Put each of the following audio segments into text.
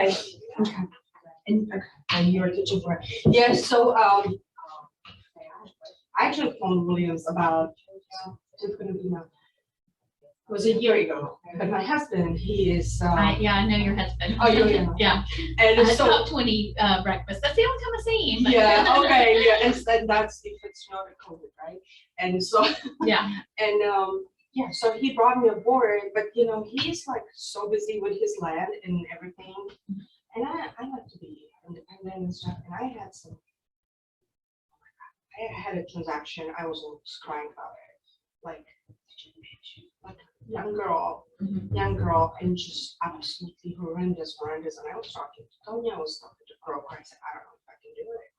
Okay. And you're teaching for it. Yes, so I actually phoned Williams about it's gonna be now. It was a year ago, but my husband, he is yeah, I know your husband. Oh, yeah. Yeah. And So so top 20 breakfast. That's the only time I see him. yeah, okay, yeah, and that's if it's not a COVID, right? And so Yeah. and yeah, so he brought me aboard, but you know, he's like so busy with his land and everything. And I like to be independent and stuff. And I had a transaction, I was almost crying about it. Like young girl, and just absolutely horrendous. And I was talking to Tonya, I was talking to broker. I said, I don't know if I can do it.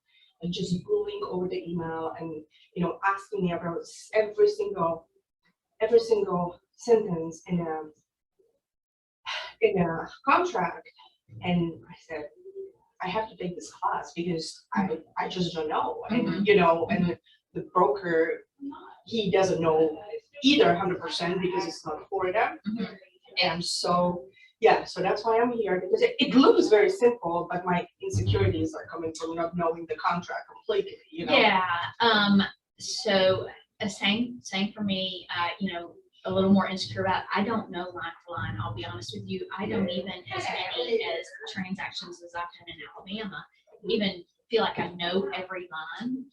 And just bullying over the email and, you know, asking me about every single sentence in a contract. And I said, I have to take this class because I just don't know. And, you know, and the broker, he doesn't know either 100% because it's not Florida. And so, yeah, so that's why I'm here, because it looks very simple, but my insecurities are coming from not knowing the contract completely, you know? Yeah. So same for me, you know, a little more insecure about, I don't know line for line. I'll be honest with you. I don't even as many as transactions as I've done in Alabama, even feel like I know every line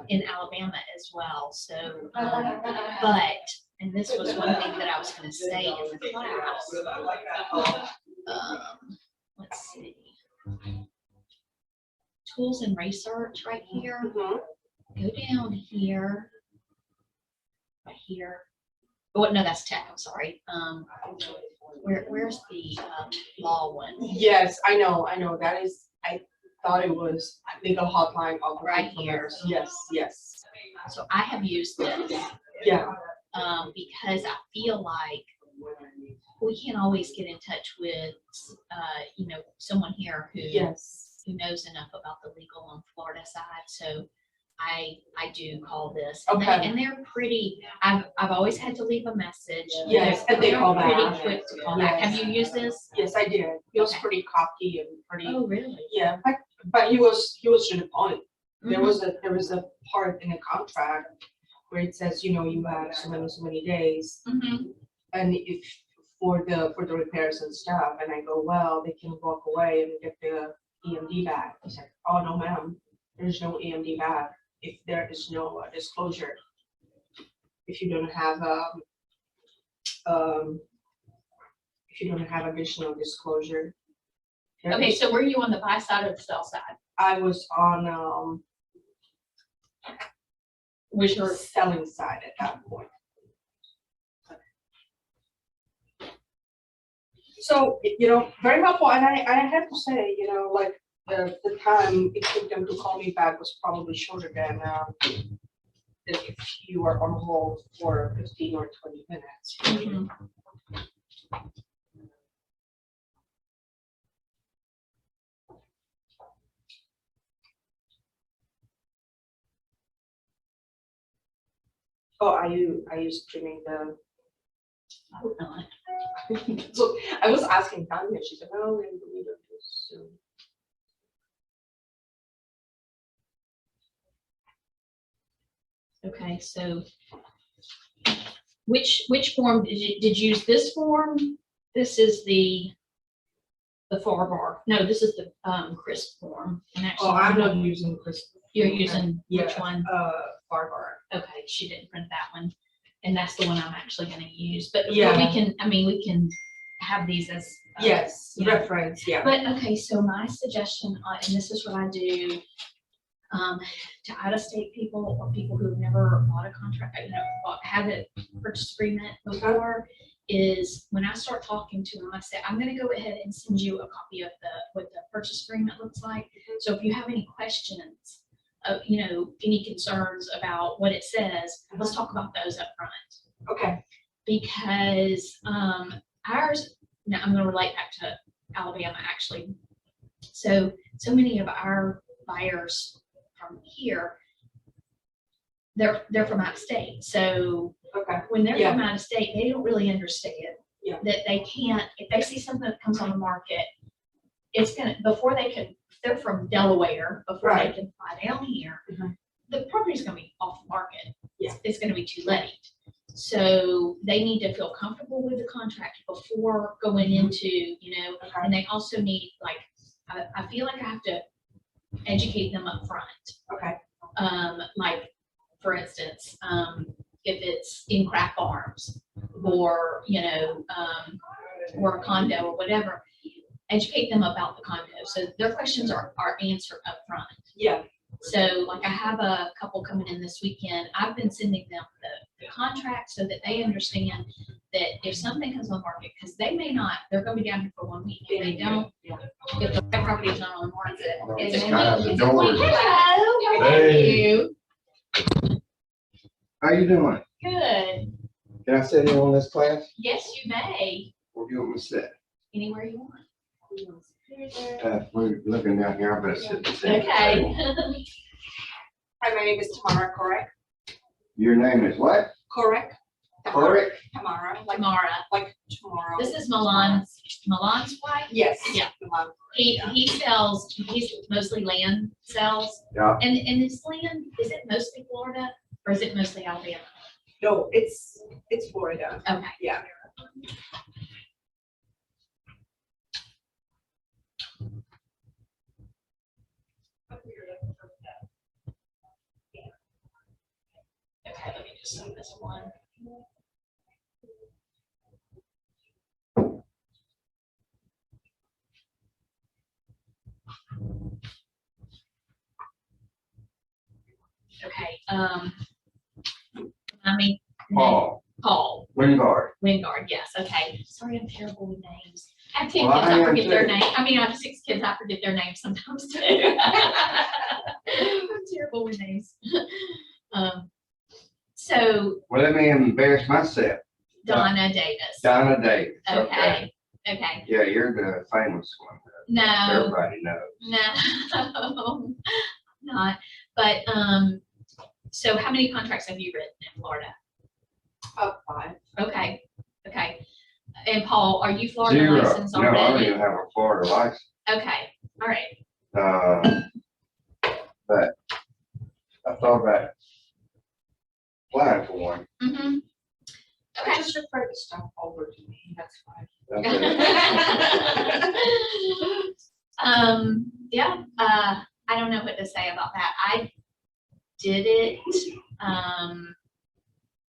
in Alabama as well. So, but, and this was one thing that I was going to say in the class. Let's see. Tools and research right here. Go down here. Right here. Oh, no, that's tech. I'm sorry. Where's the law one? Yes, I know. That is, I thought it was legal hotline right here. Yes. So I have used this. Yeah. Because I feel like we can't always get in touch with, you know, someone here who knows enough about the legal on Florida side. So I do call this. And they're pretty. I've always had to leave a message. Yes, and they call pretty back. quick to call back. Have you used this? Yes, I did. He was pretty cocky and pretty. Oh, really? Yeah, but he was to the point. There was a part in the contract where it says, you know, you have so many days, and if for the repairs and stuff. And I go, well, they can walk away and get the EMD back. He said, oh no, ma'am, there's no EMD back if there is no disclosure. If you don't have additional disclosure. Okay, so were you on the buy side or the sell side? I was on Was your selling side at that point. So, you know, very helpful. And I have to say, you know, like the time it took them to call me back was probably shorter than if you were on hold for 15 or 20 minutes. Oh, are you streaming the? I hope not. So I was asking Tanya, she said, no, we don't do this soon. Okay, so which form did you use? This form? This is the FAR bar. No, this is the CRISP form. And actually, I'm not using CRISP. You're using which one? FAR bar. Okay, she didn't print that one, and that's the one I'm actually going to use. But yeah, we can. I mean, we can have these as reference. Yeah. But okay, so my suggestion, and this is what I do. To out-of-state people or people who've never bought a contract, you know, had a purchase agreement before, is when I start talking to them, I say, I'm going to go ahead and send you a copy of what the purchase agreement looks like. So if you have any questions, you know, any concerns about what it says, let's talk about those up front. Okay. Because ours, now I'm going to relate back to Alabama actually. So many of our buyers from here, they're from out of state. So when they're from out of state, they don't really understand that they can't, if they see something that comes on the market, it's gonna, before they can, they're from Delaware, before they can fly down here, the property's gonna be off the market. Yeah. It's gonna be too late. So they need to feel comfortable with the contract before going into, and they also need, like, I feel like I have to educate them up front. Okay. Like, for instance, if it's in craft farms or, or a condo or whatever, educate them about the condo. So their questions are answered up front. Yeah. So like I have a couple coming in this weekend. I've been sending them the contract so that they understand that if something comes on the market, because they may not, they're going to be down here for 1 week. If they don't, if the property is not on the market, it's the door. Hello, how are Hey. you? How you doing? Good. Can I sit in on this class? Yes, you may. Where do you want me to sit? Anywhere you want. We're looking down here, I better sit at the center Okay. table. Hi, my name is Tamara, correct? Your name is what? Correct? Correct? Tamara, like tomorrow. This is Milan's wife. Yes. Yeah. Tamara. He's mostly land sales. Yeah. And his land, is it mostly Florida or is it mostly Alabama? No, it's Florida. Okay. Yeah. Okay, let me just send this one. Okay, Paul Wingard. Wingard, yes, okay. Sorry, I'm terrible with names. I have 10 Well, kids, I I am forget their too. name. I mean, I have 6 kids, I forget their names sometimes too. I'm terrible with names. So Well, let me embarrass myself. Donna Davis. Donna Davis. Okay, Yeah, you're the famous one. no, Everybody knows. no, not, but, so how many contracts have you written in Florida? 5. Okay. And Paul, are you Florida 0. licensed No, I don't already? even have a Florida license. Okay, all right. But I thought about applying for one. Mm-hmm. Okay. Just refer the stuff over to me, that's fine. Okay. Yeah, I don't know what to say about that. I did it,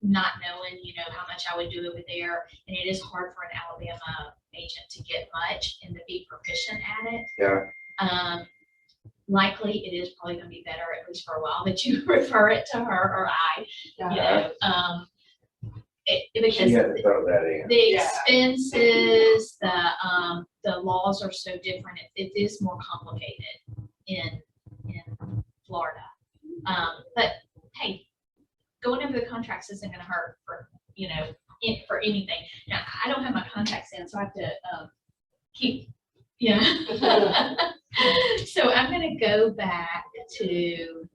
not knowing, how much I would do over there. And it is hard for an Alabama agent to get much and to be proficient at it. Yeah. Likely it is probably gonna be better, at least for a while, that you refer it to her or I, because She had to throw that in. the expenses, the laws are so different. It is more complicated in Florida. But hey, going over the contracts isn't gonna hurt for, for anything. Now, I don't have my contacts in, so I have to keep, So I'm gonna go back to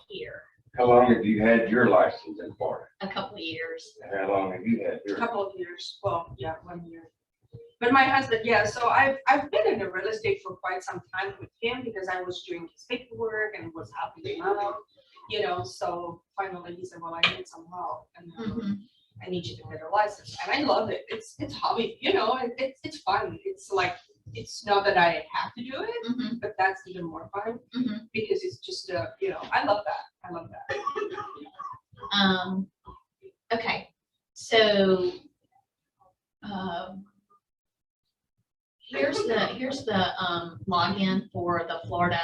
here, How long have you had your license in Florida? a couple of years. And how long have you had A yours? couple of years, well, yeah, 1 year. But my husband, so I've been in the real estate for quite some time with him because I was doing his paperwork and was helping him out, so finally he said, well, I need some help and I need you to get a license. And I love it. It's hobby, and it's fun. It's like, it's not that I have to do it, but that's even more fun because it's just, I love that. I love that. Okay, so here's the login for the Florida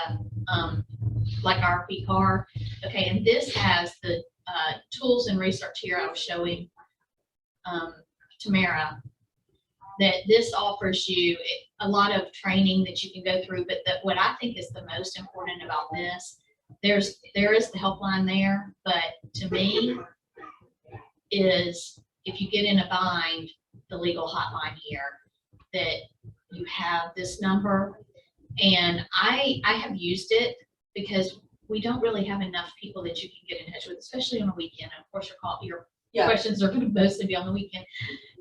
like RP car. Okay, and this has the tools and research here I was showing Tamara, that this offers you a lot of training that you can go through, but what I think is the most important about this, there is the helpline there, but to me is if you get in a bind, the legal hotline here, that you have this number. And I have used it because we don't really have enough people that you can get in touch with, especially on a weekend. Of course, your questions are going to mostly be on the weekend.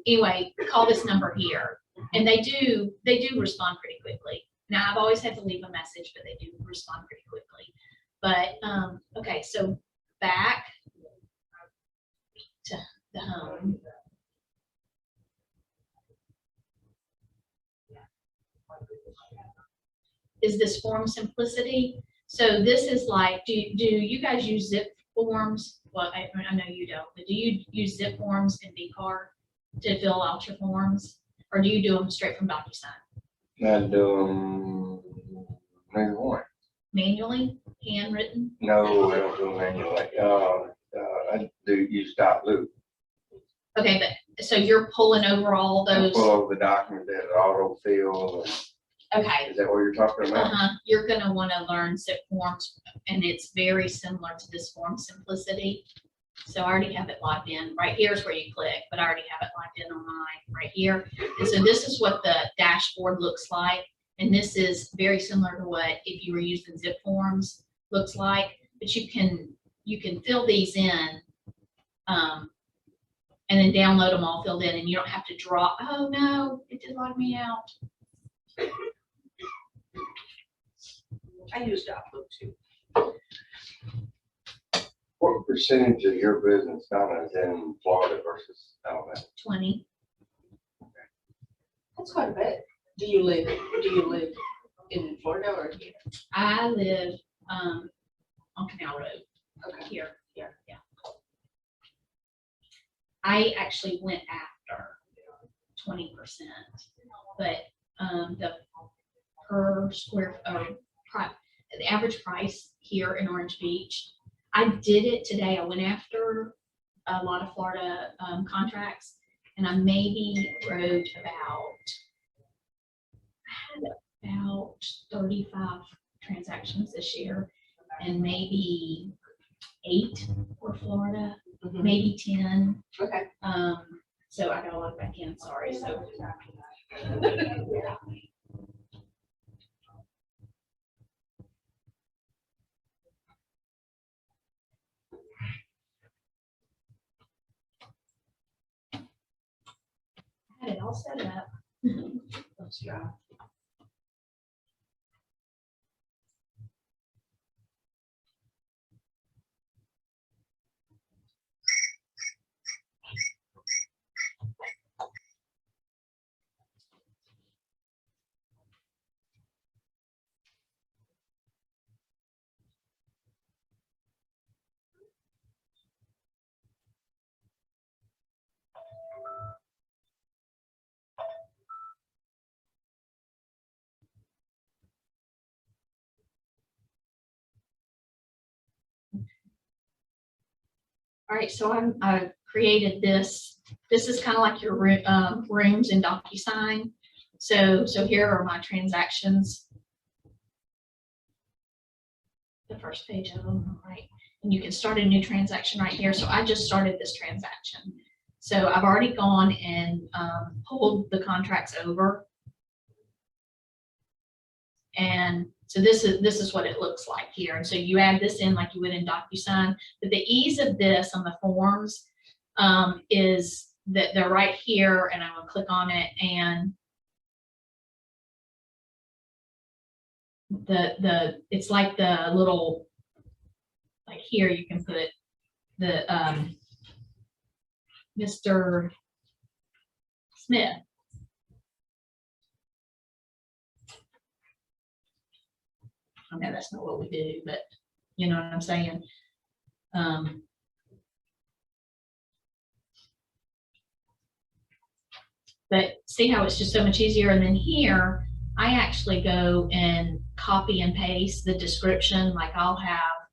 Anyway, call this number here And they do respond pretty quickly. Now, I've always had to leave a message, but they do respond pretty quickly. But, okay, so back to the home. Is this form simplicity? So this is like, do you guys use zip forms? Well, I know you don't, but do you use zip forms in VCAR to fill out your forms? Or do you do them straight from DocuSign? I do neither one. Manually, handwritten? No, I don't do them manually. I do use dot loop. Okay, but so you're pulling over all I those, pull over the document that auto fill. okay. Is that what you're talking about? You're gonna wanna learn zip forms, and it's very similar to this form simplicity. So I already have it logged in. Right here is where you click, but I already have it logged in on mine right here. And so this is what the dashboard looks like. And this is very similar to what, if you were using zip forms, looks like, but you can fill these in, and then download them all filled in, and you don't have to draw, oh no, it did log me out. I use Outlook too. What percentage of your business, Donna, is in Florida versus Alabama? 20. That's quite a bit. Do you live in Florida or here? I live on Canal Road Okay. here. Yeah. I actually went after 20%, but the per square the average price here in Orange Beach, I did it today. I went after a lot of Florida contracts, and I maybe wrote about 35 transactions this year, and maybe 8 were Florida, maybe 10. Okay. So I got a lot back in, sorry. So I had it all set up. Yeah. All right, so I created this. This is kind of like your rooms in DocuSign. So here are my transactions. The first page of them, right? And you can start a new transaction right here. So I just started this transaction. So I've already gone and pulled the contracts over. And so this is what it looks like here. And so you add this in like you would in DocuSign. But the ease of this on the forms is that they're right here, and I'm gonna click on it, and it's like the little, like here you can put the Mr. Smith. I know that's not what we do, but you know what I'm saying? But see how it's just so much easier. And then here, I actually go and copy and paste the description. Like I'll have,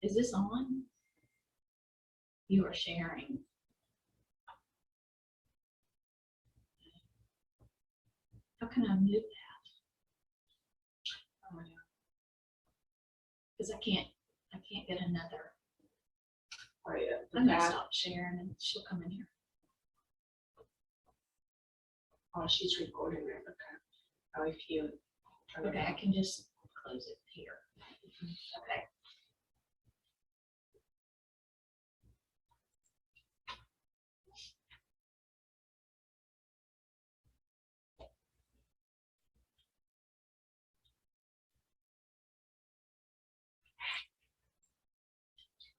is this on? You are sharing. How can I move that? Because I can't get another. Oh, yeah. I'm gonna stop sharing and she'll come in here. Oh, she's recording it. Okay. Oh, if you. Okay, I can just close it here. Okay.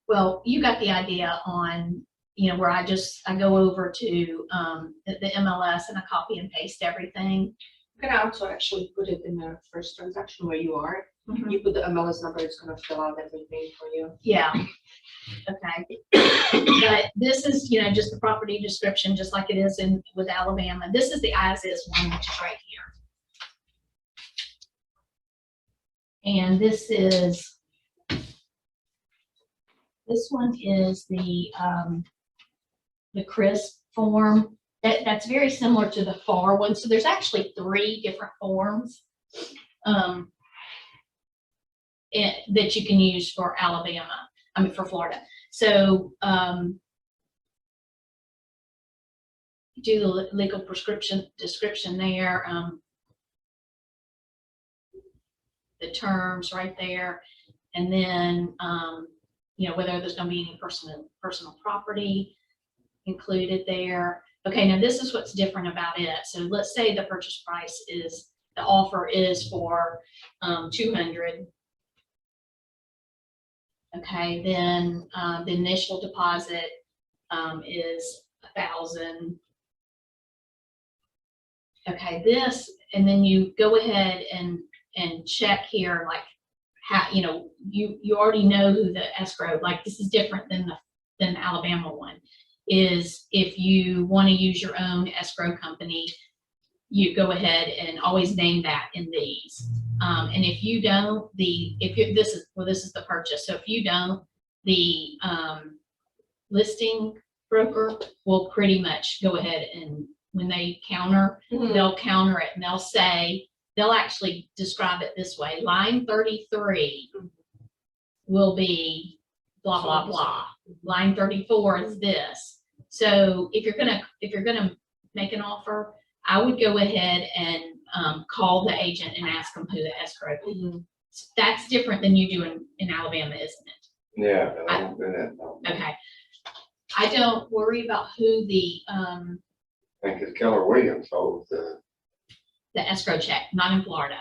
Well, you got the idea on, you know, where I go over to the MLS and I copy and paste everything. You can also actually put it in the first transaction where you are. Mhm. You put the MLS number, it's gonna fill out everything for you. Yeah. Okay. But this is, you know, just the property description, just like it is with Alabama. This is the as-is one, which is right here. And this one is the crisp form. That's very similar to the FAR one. So there's actually 3 different forms that you can use for Alabama. I mean, for Florida. So do the legal description there. The terms right there, and then you know, whether there's going to be any personal property included there. Okay, now this is what's different about it. So let's say the purchase price is, the offer is for 200. Okay, then the initial deposit is 1,000. Okay, this, and then you go ahead and check here, like how, you know, you already know who the escrow, like this is different than the Alabama one, is if you want to use your own escrow company, you go ahead and always name that in these. And if you don't, this is the purchase. So if you don't, the listing broker will pretty much go ahead and when they counter, they'll counter it and they'll actually describe it this way. Line 33 will be blah, blah, blah. Line 34 is this. So if you're gonna make an offer, I would go ahead and call the agent and ask them who the escrow is. That's different than you do in Alabama, isn't it? Yeah, I don't do that. Okay. I don't worry about who the I think it's Keller Williams holds the escrow check, not in Florida.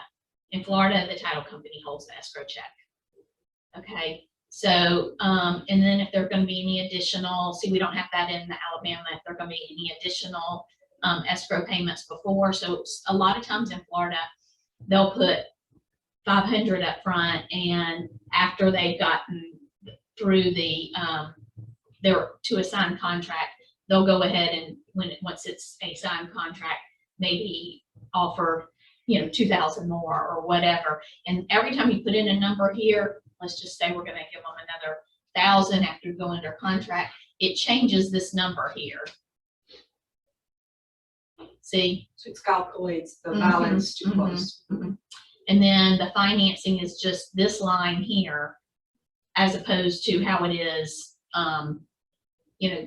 In Florida, the title company holds the escrow check. Okay, so, and then if there are gonna be any additional, see, we don't have that in Alabama, if there are gonna be any additional escrow payments before. So a lot of times in Florida, they'll put 500 up front, and after they've gotten through to a signed contract, they'll go ahead and once it's a signed contract, maybe offer, you know, 2,000 more or whatever. And every time you put in a number here, let's just say we're going to give them another 1,000 after you go under contract, it changes this number here. See? So it calculates the balance to close. And then the financing is just this line here, as opposed to how it is, you know,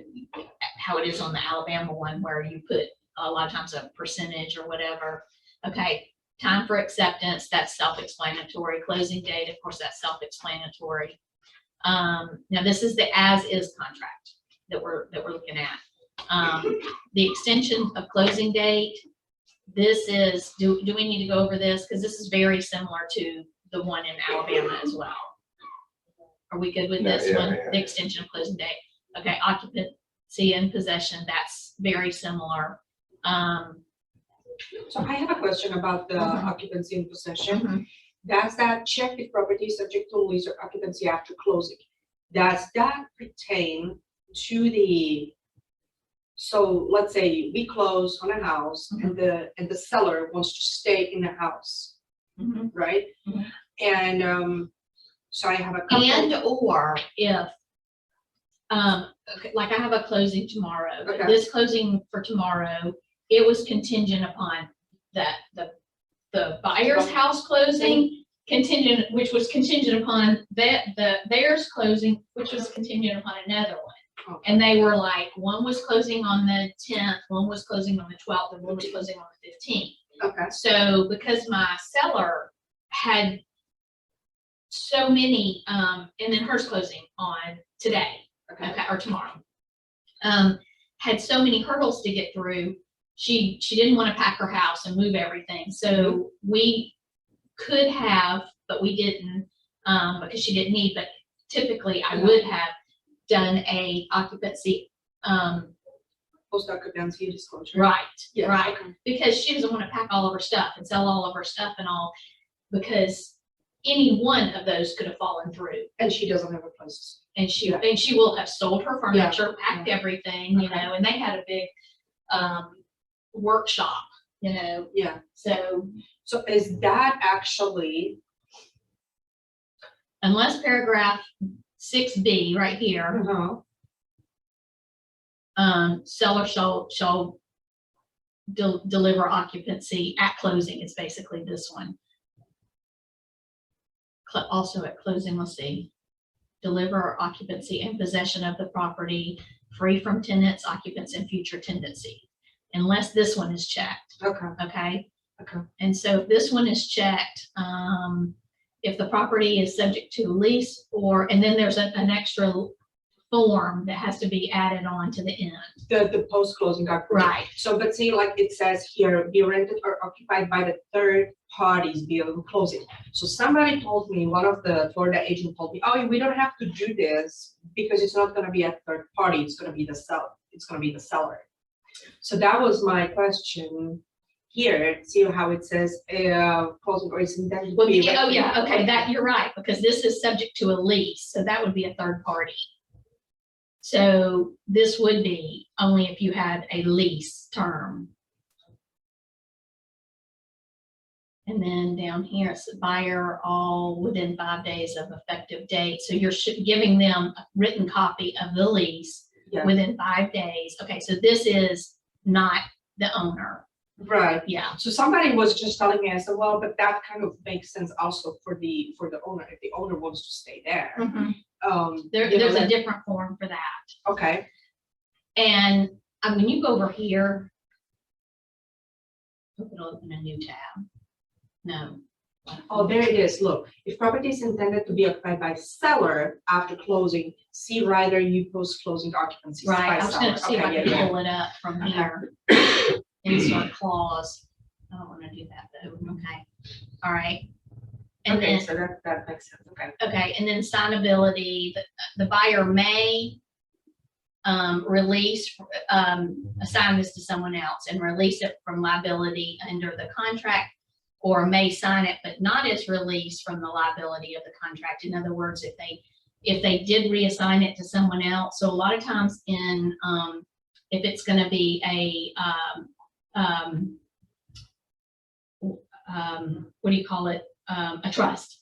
how it is on the Alabama one, where you put a lot of times a percentage or whatever. Okay, time for acceptance, that's self-explanatory. Closing date, of course, that's self-explanatory. Now this is the as-is contract that we're looking at. The extension of closing date, this is, do we need to go over this? Because this is very similar to the one in Alabama as well. Are we good with this one? Yeah. The extension of closing date. Okay, occupancy and possession, that's very similar. So I have a question about the occupancy and possession. Does that check if property is subject to lease or occupancy after closing? Does that pertain to the, so let's say we close on a house and the seller wants to stay in the house, right? And so I have a couple. And or if, okay, like I have a closing tomorrow, but this closing for tomorrow, it was contingent upon the buyer's house closing, which was contingent upon theirs closing, which was contingent upon another one. And they were like, one was closing on the 10th, one was closing on the 12th, and one was closing on the 15th. Okay. So because my seller had so many, and then hers closing on today, okay, or tomorrow, had so many hurdles to get through. She didn't want to pack her house and move everything. So we could have, but we didn't, because she didn't need, but typically I would have done a occupancy, Post-occupancy disclosure. right, Yes, right. okay. Because she doesn't want to pack all of her stuff and sell all of her stuff and all, because any one of those could have fallen through. And she doesn't have a place. And she, Yeah. and she will have sold her furniture, packed yeah. everything, you Okay. know, and they had a big, workshop, you know, Yeah. so So is that actually? unless paragraph 6B right here, seller shall deliver occupancy at closing is basically this one. Also at closing, let's see, deliver occupancy and possession of the property free from tenants, occupants, and future tenancy, unless this one is checked. Okay. Okay. Okay. And so if this one is checked, if the property is subject to lease, or, and then there's an extra form that has to be added on to the end. The post-closing occupancy. Right. So, but see, like it says here, be rented or occupied by the third parties beyond closing. So somebody told me, one of the Florida agent told me, oh, we don't have to do this because it's not gonna be a third party, it's gonna be the seller. It's gonna be the seller. So that was my question here. See how it says, closing or is intended to Well, be. yeah, oh yeah, okay, that, you're right, because this is subject to a lease, so that would be a third party. So this would be only if you had a lease term. And then down here, it's buyer all within 5 days of effective date. So you're giving them a written copy of the lease Yeah. within 5 days. Okay, so this is not the owner. Right. Yeah. So somebody was just telling me, I said, well, but that kind of makes sense also for the owner, if the owner wants to stay there. Mm-hmm. You know, There's a different form for that. Okay. And when you go over here, it'll open a new tab. No. Oh, there it is. Look, if property is intended to be occupied by seller after closing, see rider you post-closing occupancy. Right, by I was seller. gonna see if I Okay, could yeah, pull it up from Okay. here. Insert clause. I don't wanna do that though. Okay. All right. And Okay, then, so that makes sense. Okay. okay, and then assignability, the buyer may release, assign this to someone else and release it from liability under the contract, or may sign it but not as released from the liability of the contract. In other words, if they did reassign it to someone else. So a lot of times in, if it's gonna be a, what do you call it? A trust,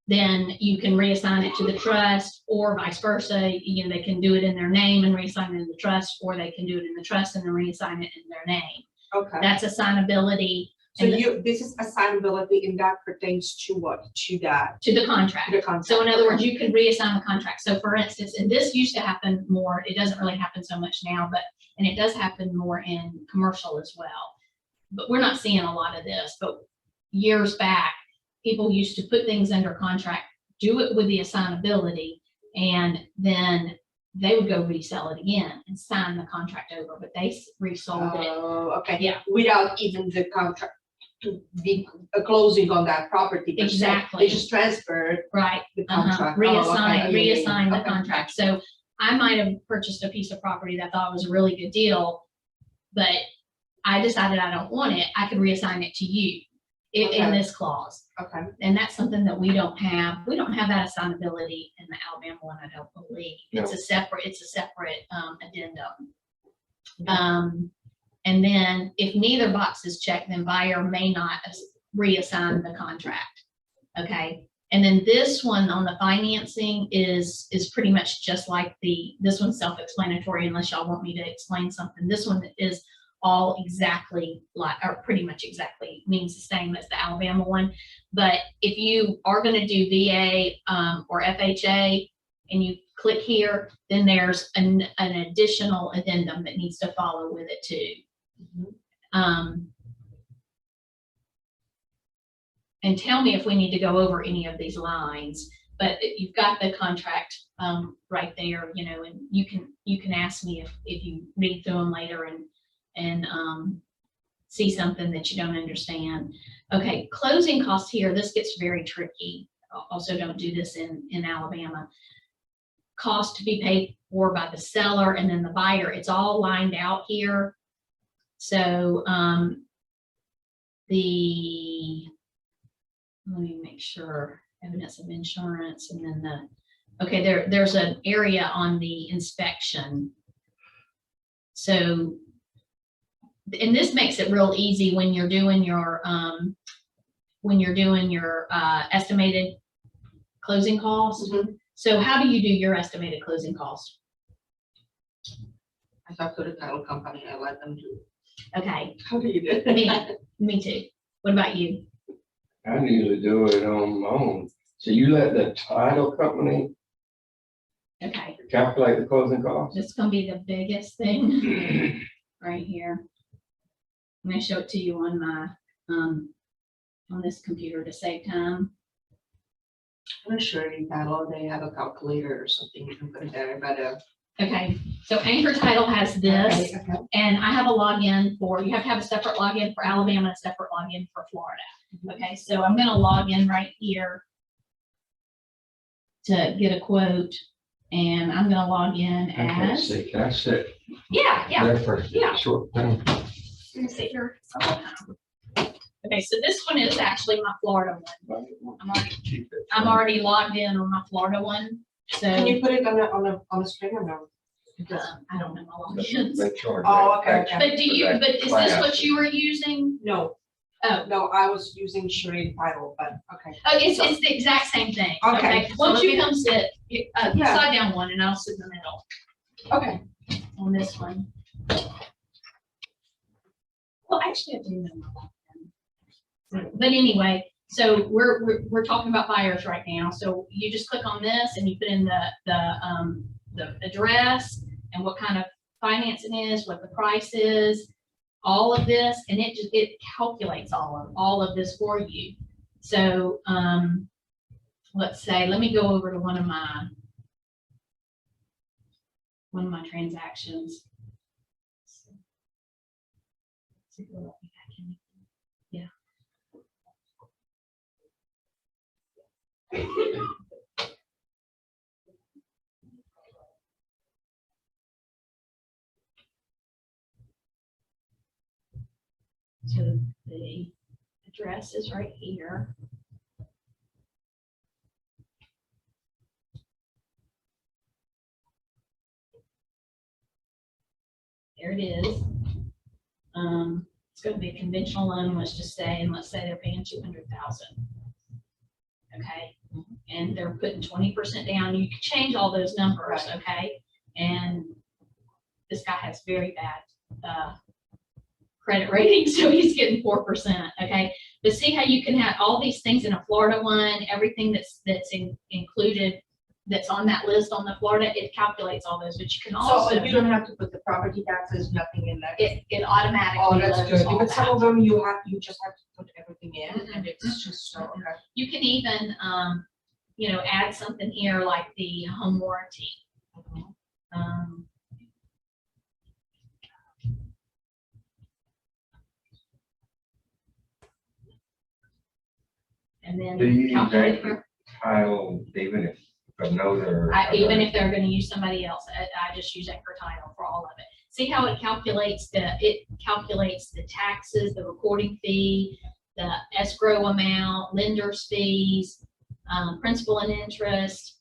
then you can reassign it to the trust, or vice versa. You know, they can do it in their name and reassign it in the trust, or they can do it in the trust and then reassign it in their name. Okay. That's assignability. So And this is assignability, and that pertains to what? To that, to the contract. to the contract. So in other Okay. words, you can reassign the contract. So for instance, and this used to happen more, it doesn't really happen so much now, and it does happen more in commercial as well. But we're not seeing a lot of this, but years back, people used to put things under contract, do it with the assignability, and then they would go resell it again and sign the contract over, but they resold it. Oh, okay. Yeah. Without even the contract to be closing on that property. per se. Exactly. They just transferred Right. the contract. Oh, Reassign, okay. Yeah, yeah, reassign yeah. the Okay. contract. So I might have purchased a piece of property that I thought was a really good deal, but I decided I don't want it. I could reassign it to you in Okay. this clause. Okay. And that's something that we don't have. We don't have that assignability in the Alabama one, I don't believe. It's a separate addendum. Okay. And then if neither box is checked, then buyer may not reassign the contract. Okay. And then this one on the financing is pretty much just like this one's self-explanatory, unless y'all want me to explain something. This one is all exactly like, or pretty much exactly means the same as the Alabama one. But if you are going to do VA or FHA and you click here, then there's an additional addendum that needs to follow with it too. Mhm. And tell me if we need to go over any of these lines, but you've got the contract right there, you know, and you can ask me if you read through them later and see something that you don't understand. Okay, closing costs here, this gets very tricky. Also, don't do this in Alabama. cost to be paid for by the seller and then the buyer. It's all lined out here. So let me make sure, evidence of insurance, and then okay, there's an area on the inspection. So, and this makes it real easy when you're doing your estimated closing costs. Mm-hmm. So how do you do your estimated closing costs? I talked to the title company, I let them do. Okay, How do you do it? me too. What about you? I usually do it on my own. So you let the title company Okay, calculate the closing costs? this is gonna be the biggest thing right here. I'm gonna show it to you on my on this computer to save time. I'm sure in title, they have a calculator or something you can put in there, but Okay, so Anchor Title has this, okay. and I have a login for, you have to have a separate login for Alabama, a separate login for Florida. Okay, so I'm gonna log in right here to get a quote, and I'm gonna log in I can't as, see. Can I sit yeah, there for yeah. a short thing? Let me sit here. Okay, so this one is actually my Florida one. I'm already logged in on my Florida one, so Can you put it on the screen or no? I don't know my logins. They charge Oh, that okay, extra But do you, for that but is this class. what you were using? No, Oh, no, I was using charade title, but okay. oh, it's the exact same thing. Okay, so Once let you me- come sit, Yeah. slide down one and I'll sit in the middle Okay. on this one. Well, actually, I do know my login. But anyway, so we're talking about buyers right now. So you just click on this and you put in the address and what kind of financing is, what the price is, all of this, and it calculates all of this for you. So let's say, let me go over to one of my transactions. Yeah. So the address is right here. There it is. It's going to be a conventional loan, let's just say, and let's say they're paying $200,000. Okay, and they're putting 20% down. You can change all those numbers, okay? And this guy has very bad credit rating, so he's getting 4%. Okay, but see how you can have all these things in a Florida one, everything that's included, that's on that list on the Florida, it calculates all those. But you can also So you don't have to put the property taxes, nothing in there. it automatically. Oh, that's loads good, all because some that. of them you just have to put everything in, and it's just so, okay. You can even add something here like the home warranty. And then Do you use calculate Anchor Title even if another? even if they're going to use somebody else, I just use Anchor Title for all of it. See how it calculates the taxes, the recording fee, the escrow amount, lender's fees, principal and interest,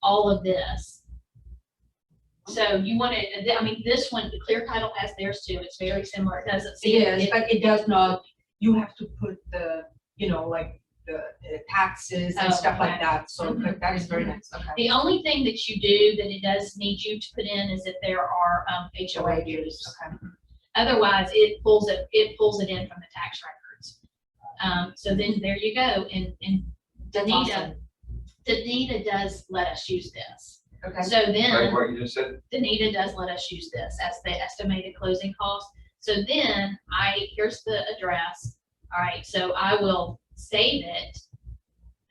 all of this. So you want to, I mean, this one, the Clear Title has theirs too. It's very similar. It doesn't see Yes, but it does not, you have to put the, like the taxes and Oh, stuff okay. like that, so Mhm. but that is very nice, okay. The only thing that you do that it does need you to put in is if there are HOA dues. Okay. Otherwise, it pulls it in from the tax records. So then there you go. And That's awesome. Danita does let us use this. Okay. So Like then what you just said? Danita does let us use this as the estimated closing cost. So then here's the address. All right, so I will save it,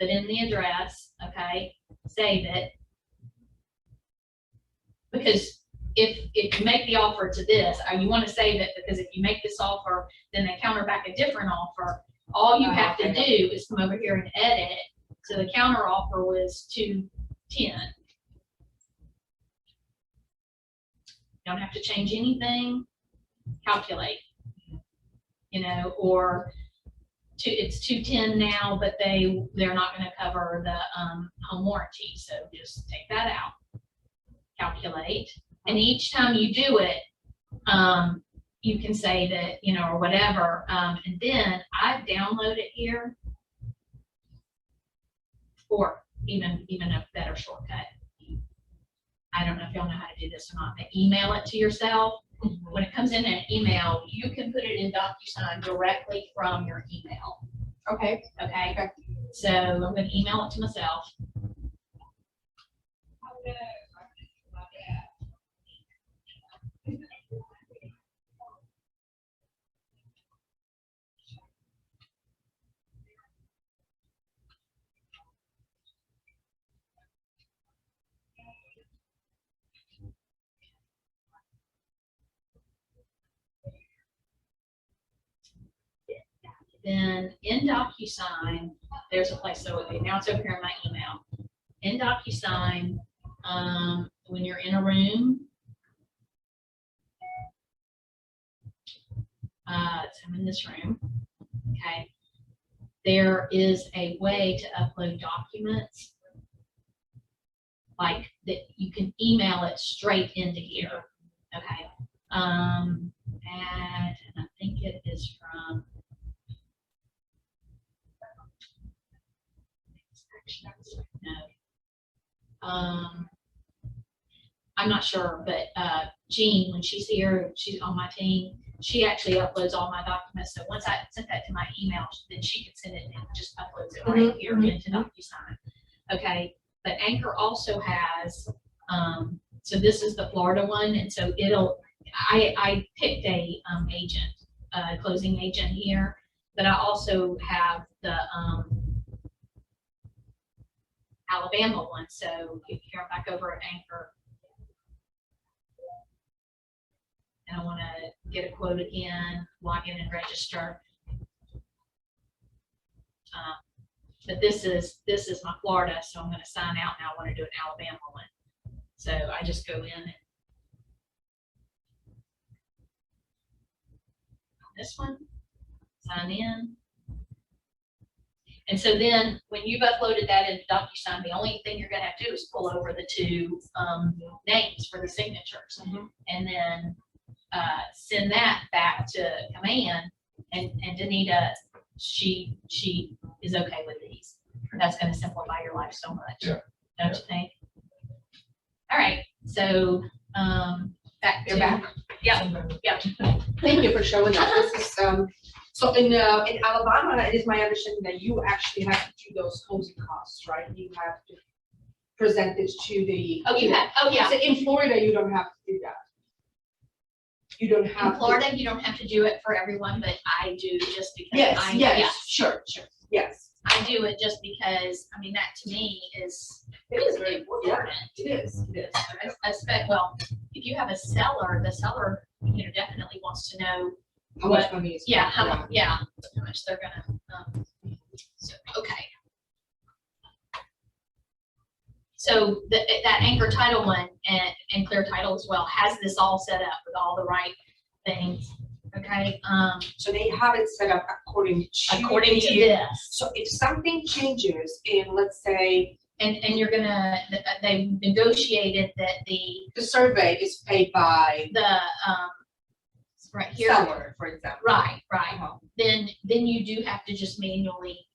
put in the address, okay, save it. Because if you make the offer to this, or you want to save it, because if you make this offer, then they counter back a different offer, all you have to do is come over here and edit. So the counter offer was 210. don't have to change anything, calculate. You know, or it's 210 now, but they're not going to cover the home warranty, so just take that out, calculate, and each time you do it, you can say that, you know, or whatever, and then I've downloaded here, or even a better shortcut. I don't know if y'all know how to do this or not, but email it to yourself. When it comes in an email, you can put it in DocuSign directly from your email. Okay. Okay. So I'm going to email it to myself. Then in DocuSign, there's a place, so okay, now it's over here in my email. In DocuSign, when you're in a room, so I'm in this room, okay, there is a way to upload documents, like that you can email it straight into here, okay. And I think it is from, no. I'm not sure, but Jean, when she's here, she's on my team, she actually uploads all my documents. So once I sent that to my email, then she can send it and just uploads it right here into DocuSign. Okay, but Anchor also has, so this is the Florida one, and so I picked a closing agent here, but I also have the Alabama one. So here I'm back over at Anchor, and I want to get a quote again, log in and register. But this is my Florida, so I'm going to sign out now. I want to do an Alabama one. So I just go in and this one, sign in. And so then when you've uploaded that into DocuSign, the only thing you're going to have to do is pull over the two names for the signatures, and then send that back to command. And Danita, she is okay with these. That's going to simplify your life so much. Yeah. Don't you think? All right. So back to. You're back. Yeah. Yeah. Thank you for showing that. This is, so in Alabama, it is my understanding that you actually have to do those closing costs, right? You have to present it to the. Oh, you have. Oh, yeah. So in Florida, you don't have to do that. You don't have. In Florida, you don't have to do it for everyone, but I do just because. Yes. Yes. Sure. Yes. I do it just because, I mean, that to me is very important. It is. Well, if you have a seller, the seller, you know, definitely wants to know How much money is. yeah, how much they're gonna. So okay. So that Anchor Title one and Clear Title as well has this all set up with all the right things. Okay. So they have it set up according to this. So if something changes in, let's say, and you're gonna, they negotiated that the survey is paid by right here. seller, for example. Right. Then you do have to just manually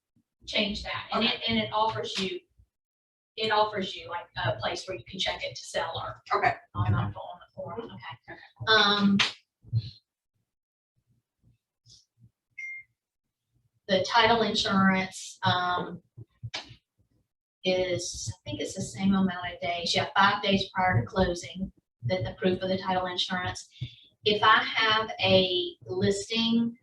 change that, and it offers you like a place where you can check it to seller. Okay. I'm not filling the form. Okay. The title insurance is, I think it's the same amount of days. You have 5 days prior to closing, the proof of the title insurance. If I have a listing,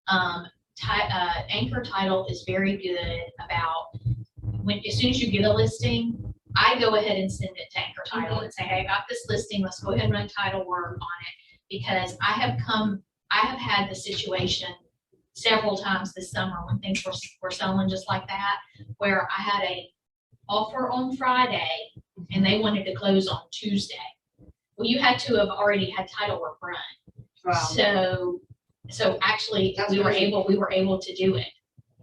Anchor Title is very good about as soon as you get a listing, I go ahead and send it to Anchor Title and say, hey, I got this listing. Let's go ahead and run title work on it, because I have had the situation several times this summer when things were selling just like that, where I had a offer on Friday and they wanted to close on Tuesday. Well, you had to have already had title work run. Wow. So actually, That's we were crazy. able to do it,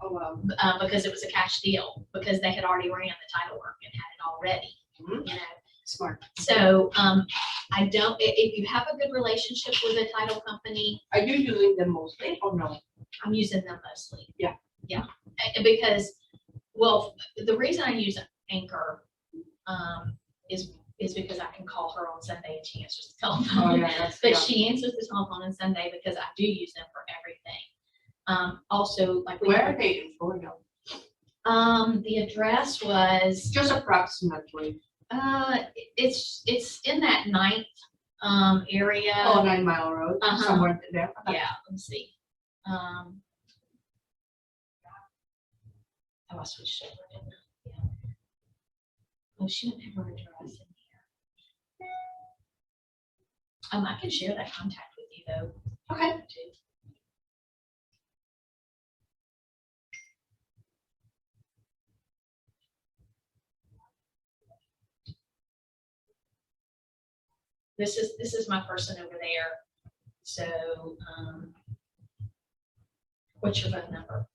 Oh, wow. because it was a cash deal, because they had already ran the title work and had it already, Mhm. you know. Smart. So, I don't, if you have a good relationship with a title company, Are you using them mostly or no? I'm using them mostly. Yeah. Yeah, because, well, the reason I use Anchor, is because I can call her on Sunday and she answers the telephone. Oh, yeah, that's, But yeah. she answers the telephone on Sunday because I do use them for everything. Also, like we Where have, are they in Florida? the address was, Just approximately. it's in that 9th area. Oh, 9 Mile Road, Uh-huh. somewhere there. Okay. Yeah, let's see. Oh, I switched over, didn't I? Yeah. Oh, she didn't have her address in here. I can share that contact with you though. Okay. Too. This is my person over there. So, what's your phone number?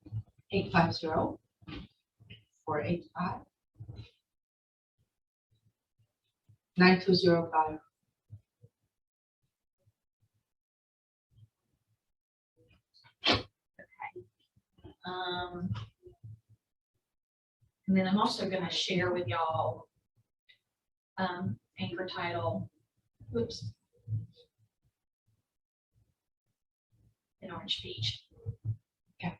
850-485-9205. And then I'm also going to share with y'all Anchor title. Whoops. In Orange Beach. Okay.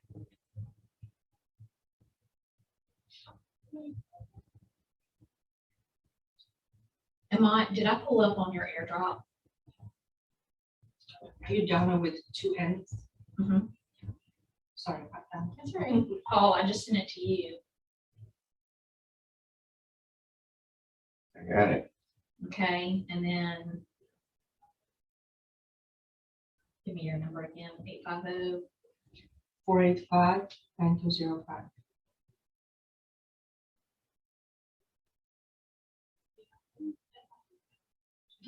Did I pull up on your AirDrop? Are you down with 2 N's? Mm-hmm. Sorry about that. That's right. Paul, I just sent it to you. I got it. Okay, and then give me your number again, 850. 485-9205.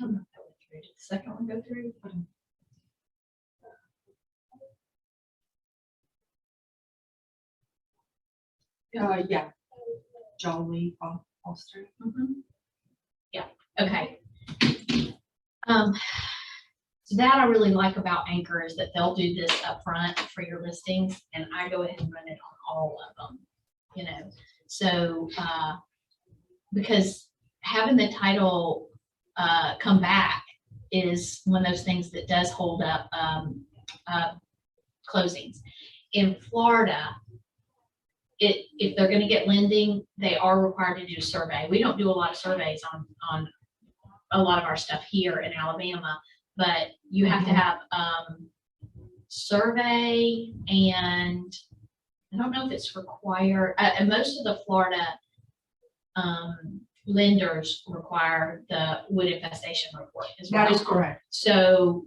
I don't know if that went through. Did the second one go through? Yeah. Jolie Foster. Mhm. Yeah, okay. So that I really like about Anchor is that they'll do this upfront for your listings, and I go ahead and run it on all of them, you know. So, because having the title come back is one of those things that does hold up closings. In Florida, if they're going to get lending, they are required to do a survey. We don't do a lot of surveys on a lot of our stuff here in Alabama, but you have to have survey, and I don't know if it's required. And most of the Florida lenders require the wood infestation report as well. That is correct. So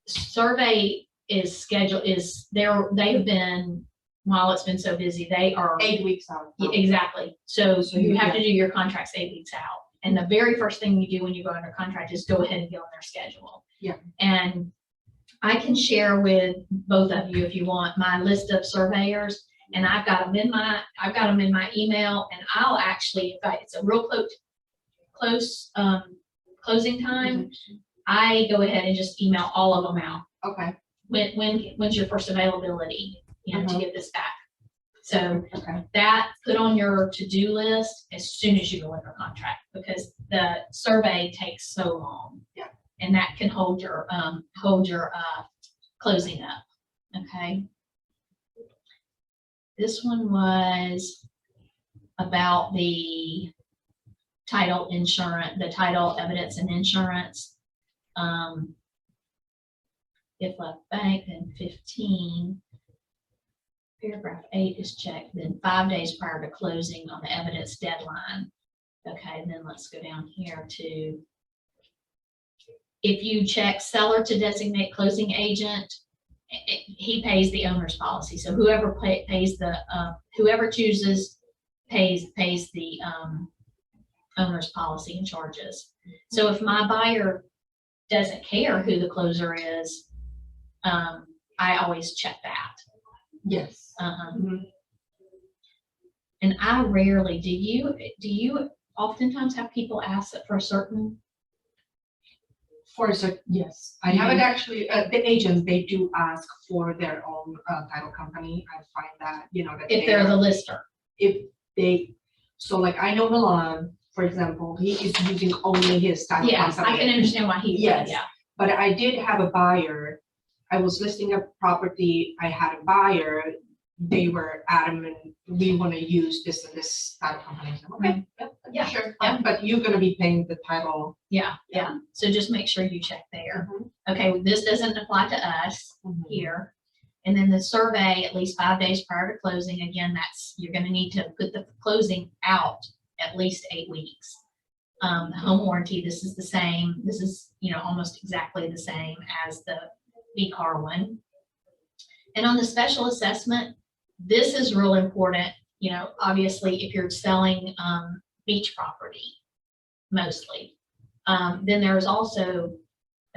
survey is scheduled, they've been, while it's been so busy, they are 8 weeks out. Yeah, exactly. So So you you have get- to do your contracts 8 weeks out. And the very first thing you do when you go under contract is go ahead and get on their schedule. Yeah. And I can share with both of you if you want my list of surveyors, and I've got them in my email, and I'll actually, if it's a real close closing time, I go ahead and just email all of them out. Okay. When's your first availability, to get this back? So Okay. that put on your to-do list as soon as you go under contract, because the survey takes so long. Yeah. And that can hold your closing up. Okay. This one was about the title insurance, the title evidence and insurance. If left bank, then 15. Paragraph 8 is checked, then 5 days prior to closing on the evidence deadline. Okay, and then let's go down here to, if you check seller to designate closing agent, he pays the owner's policy. So whoever pays the, whoever chooses pays the owner's policy and charges. So if my buyer doesn't care who the closer is, I always check that. Yes. Uh-huh. And I rarely, do you oftentimes have people ask for a certain? For a certain, yes, I haven't actually, the agents, they do ask for their own title company. I find that, that If they're the lister. if they, so like I know Milan, for example, he is using only his title Yes, company. I can understand why he would, Yes. yeah. But I did have a buyer. I was listing a property. I had a buyer. They were adamant, we want to use this and this title company. I said, okay, Yeah, sure. yeah. But you're going to be paying the title. Yeah. So just make sure you check there. Okay, well, this doesn't apply to us here. And then the survey, at least 5 days prior to closing, again, you're gonna need to put the closing out at least 8 weeks. The home warranty, this is the same. This is, almost exactly the same as the V-Car one. And on the special assessment, this is real important. Obviously, if you're selling beach property, mostly, then there's also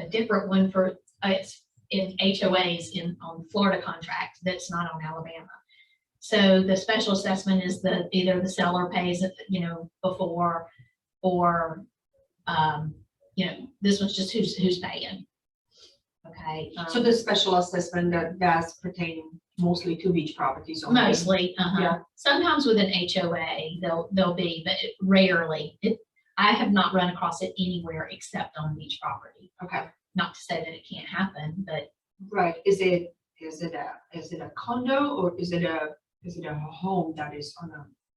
a different one for it's in HOAs on Florida contract that's not on Alabama. So the special assessment is either the seller pays it, before, or this was just who's paying. Okay. So the special assessment that does pertain mostly to beach properties only. Mostly, Yeah. Sometimes with an HOA, they'll be, but rarely. I have not run across it anywhere except on beach property. Okay. Not to say that it can't happen, but Right. Is it a condo or is it a home that is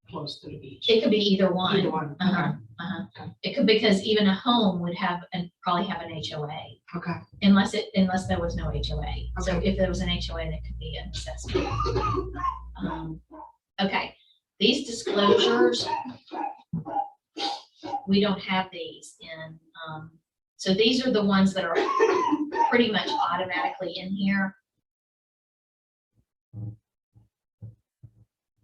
close to the beach? it could be either one. Either one. Okay. It could, because even a home would probably have an HOA, Okay. unless there was no HOA. So Okay. if there was an HOA, that could be an assessment. Okay, these disclosures, we don't have these in. So these are the ones that are pretty much automatically in here.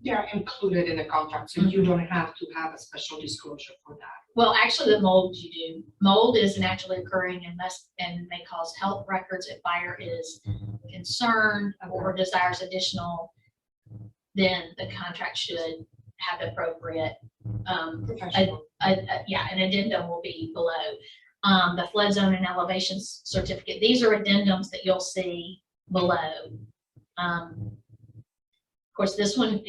They're included in the contract, so you don't have to have a special disclosure for that. Well, actually, the mold you do. Mold is naturally occurring and may cause health records. If buyer is concerned or desires additional, then the contract should have appropriate, Professional. an addendum will be below. The flood zone and elevation certificate. These are addendums that you'll see below. Of course, this one,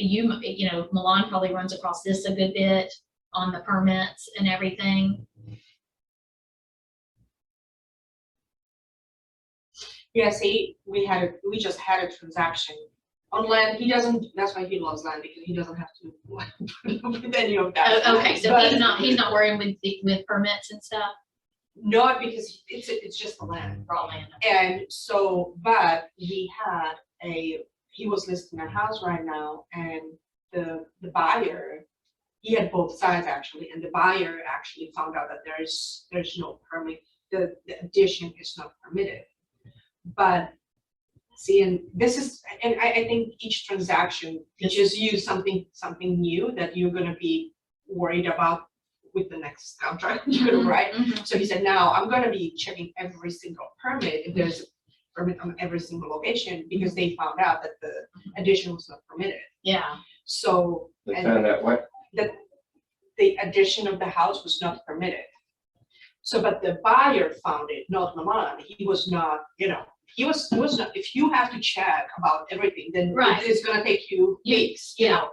Milan probably runs across this a good bit on the permits and everything. Yeah, see, we just had a transaction on land. That's why he loves land, because he doesn't have to put up with any of that. Oh, okay, so But he's not worrying with permits and stuff. not because it's just the land. Raw land. And so, but he was listing a house right now, and the buyer, he had both sides actually, and the buyer actually found out that there's no permit, the addition is not permitted. But see, and I think each transaction teaches you something new that you're gonna be worried about with the next contract, right? So he said, now I'm gonna be checking every single permit if there's a permit on every single location, because they found out that the addition was not permitted. Yeah. So They found out what? that the addition of the house was not permitted. So, but the buyer found it, not Milan. He was not, he was not. If you have to check about everything, then Right. it's gonna take you weeks, Yeah.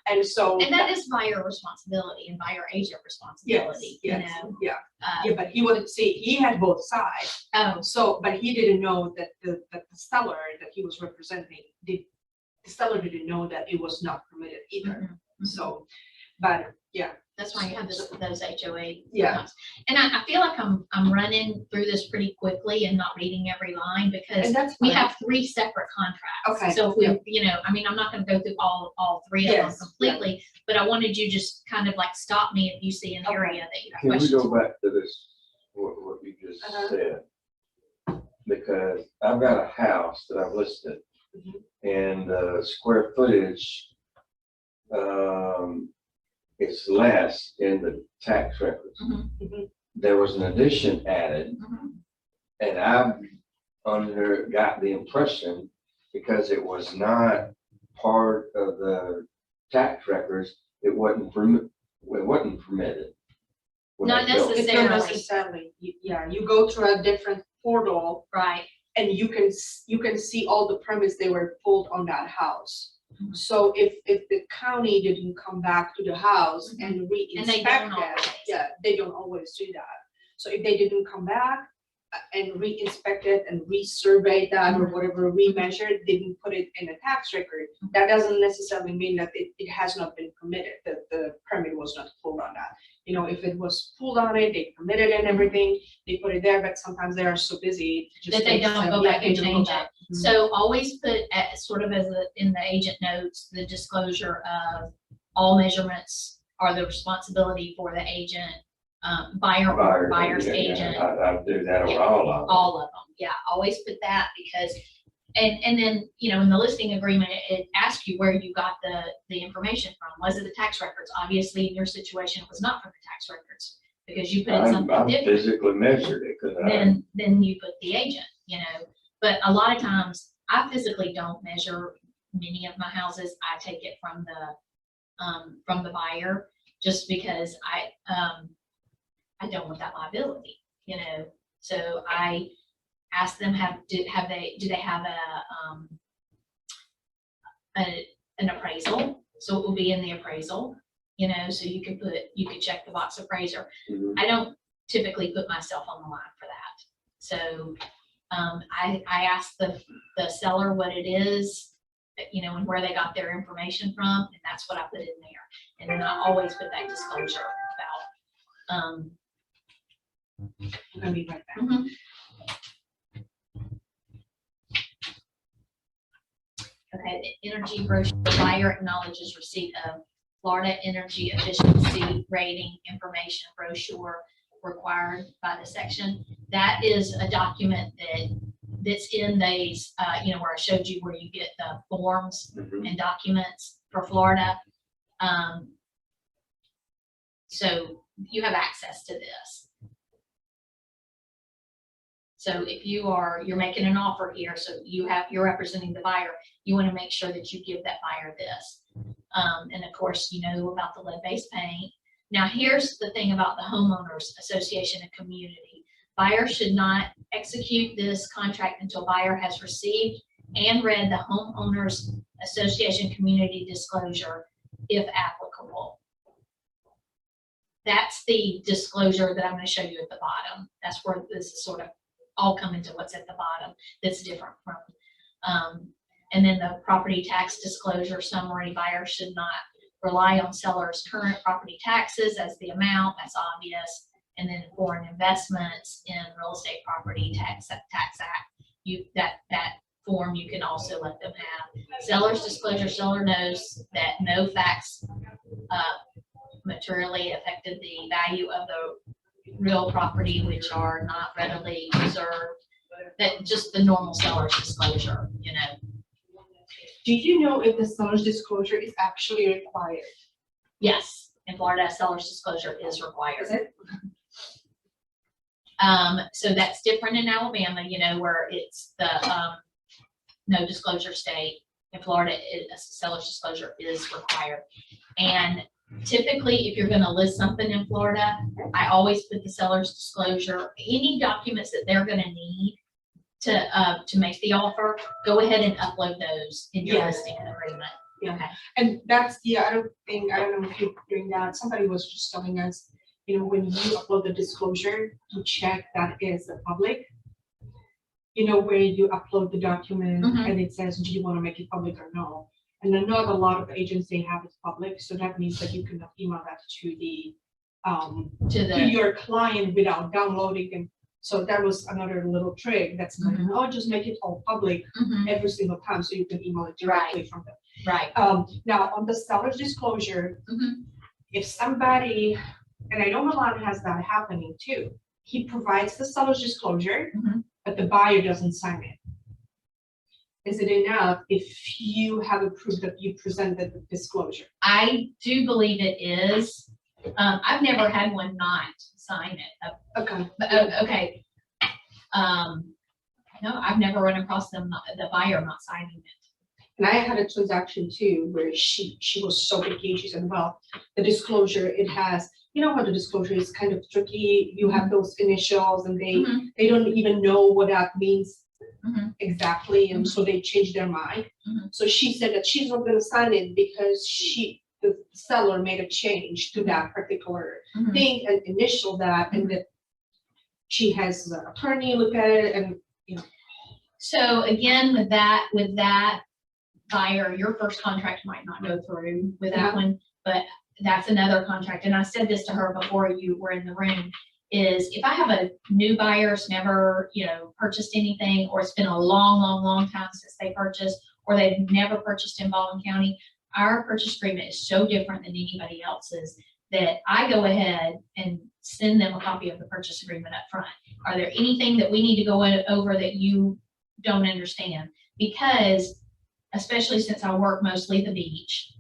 And so. And that is buyer responsibility and buyer agent responsibility, Yes, Yeah. yeah, but he wouldn't see, he had both sides. Oh, So, but he didn't know that the seller that he was representing, the seller didn't know that it was not permitted either. So, but yeah. that's why you have those HOA. Yeah. accounts. And I feel like I'm running through this pretty quickly and not reading every line, because And that's we fine. have 3 separate contracts. Okay, So if we, I'm not gonna go through all 3 of them Yes, completely, but I wanted you just kind of like stop me if you see an area that you have Can we questions. go back to this, what you just Uh-huh. said? Because I've got a house that I've listed, and the square footage, it's less in the tax records. Mhm. There was an addition added, Mhm. And I've got the impression, because it was not part of the tax records, it wasn't permitted. when Not they built it. It's not Necessarily. necessarily, yeah, you go to a different portal Right. and you can see all the permits they were pulled on that house. Mhm. So if the county didn't come back to the house and And they re-inspect don't it, always. yeah, they don't always do that. So if they didn't come back and re-inspect it and re-survey that or Mhm. whatever, re-measured, didn't put it in a tax record, that doesn't necessarily mean that it has not been permitted, that the permit was not pulled on that. You know, if it was pulled on it, they permitted and everything, they put it there, but sometimes they are so busy. it just That they takes don't them- go yeah, back they and don't go change back. it. So always put sort of in the agent notes, the disclosure of all measurements are the responsibility for the agent, buyer or buyer's Yeah, agent. I do that on Yeah. all of them. All of them, yeah, always put that because, and then, you know, in the listing agreement, it asks you where you got the information from. Was it the tax records? Obviously, in your situation, it was not from the tax records because you put in I something different. physically measured it, cause Then you put the agent, you know. But a lot of times, I physically don't measure many of my houses. I take it from the buyer, just because I don't want that liability, you know. So I ask them, do they have an appraisal? So it will be in the appraisal, you know, so you could check the box appraiser. Mhm. I don't typically put myself on the line for that. So I ask the seller what it is, you know, and where they got their information from, and that's what I put in there. And then I always put that disclosure about, I'm gonna be right back. mhm. Okay, the energy brochure, the buyer acknowledges receipt of Florida Energy Efficiency Rating Information Brochure required by the section. That is a document that's in these, you know, where I showed you where you get the forms Mhm. and documents for Florida. So you have access to this. So if you're making an offer here, so you're representing the buyer, you want to make sure that you give that buyer this. And of course, you know about the lead-based paint. Now, here's the thing about the homeowners association and community. Buyer should not execute this contract until buyer has received and read the homeowners association community disclosure, if applicable. That's the disclosure that I'm going to show you at the bottom. That's where this is sort of all come into what's at the bottom that's different from. And then the property tax disclosure summary, buyers should not rely on seller's current property taxes as the amount, that's obvious. And then foreign investments in real estate property tax act, that form you can also let them have. Seller's disclosure, seller knows that no facts materially affected the value of the real property which are not readily preserved. That just the normal seller's disclosure, you know. Do you know if the seller's disclosure is actually required? Yes, in Florida, seller's disclosure is required. Is it? So that's different in Alabama, you know, where it's the no disclosure state. In Florida, a seller's disclosure is required. And typically, if you're going to list something in Florida, I always put the seller's disclosure, any documents that they're going to need to make the offer, go ahead and upload those in your Yeah. listing agreement. Yeah. Okay. And that's the other thing, I don't know if you're doing that, somebody was just telling us, you know, when you upload the disclosure, to check that is a public. You know, where you upload the document Mhm. and it says, do you want to make it public or no? And then not a lot of agents, they have it public, so that means that you can email that to to your client without downloading and so that was another little trick that's like, Mhm. oh, just make it all public Mhm. every single time so you can email it directly from them. Right. Now on the seller's disclosure, Mhm. if somebody, and I know Milan has that happening too, he provides the seller's disclosure, Mhm. but the buyer doesn't sign it. Is it enough if you have a proof that you presented the disclosure? I do believe it is. I've never had one not sign it. Okay. Okay. No, I've never run across them, the buyer not signing it. And I had a transaction too, where she was so picky, she said, well, the disclosure, it has, you know how the disclosure is kind of tricky, you have those initials and they don't even know what that means exactly, and so they changed their mind. So she said that she's not gonna sign it because the seller made a change to that particular thing and initial that, and that she has the attorney look at it, and So again, with that buyer, your first contract might not go through with that one, but that's another contract. And I said this to her before you were in the room, is if I have a new buyer who's never, purchased anything, or it's been a long time since they purchased, or they've never purchased in Baldwin County, our purchase agreement is so different than anybody else's that I go ahead and send them a copy of the purchase agreement up front. Are there anything that we need to go over that you don't understand? Because especially since I work mostly the beach,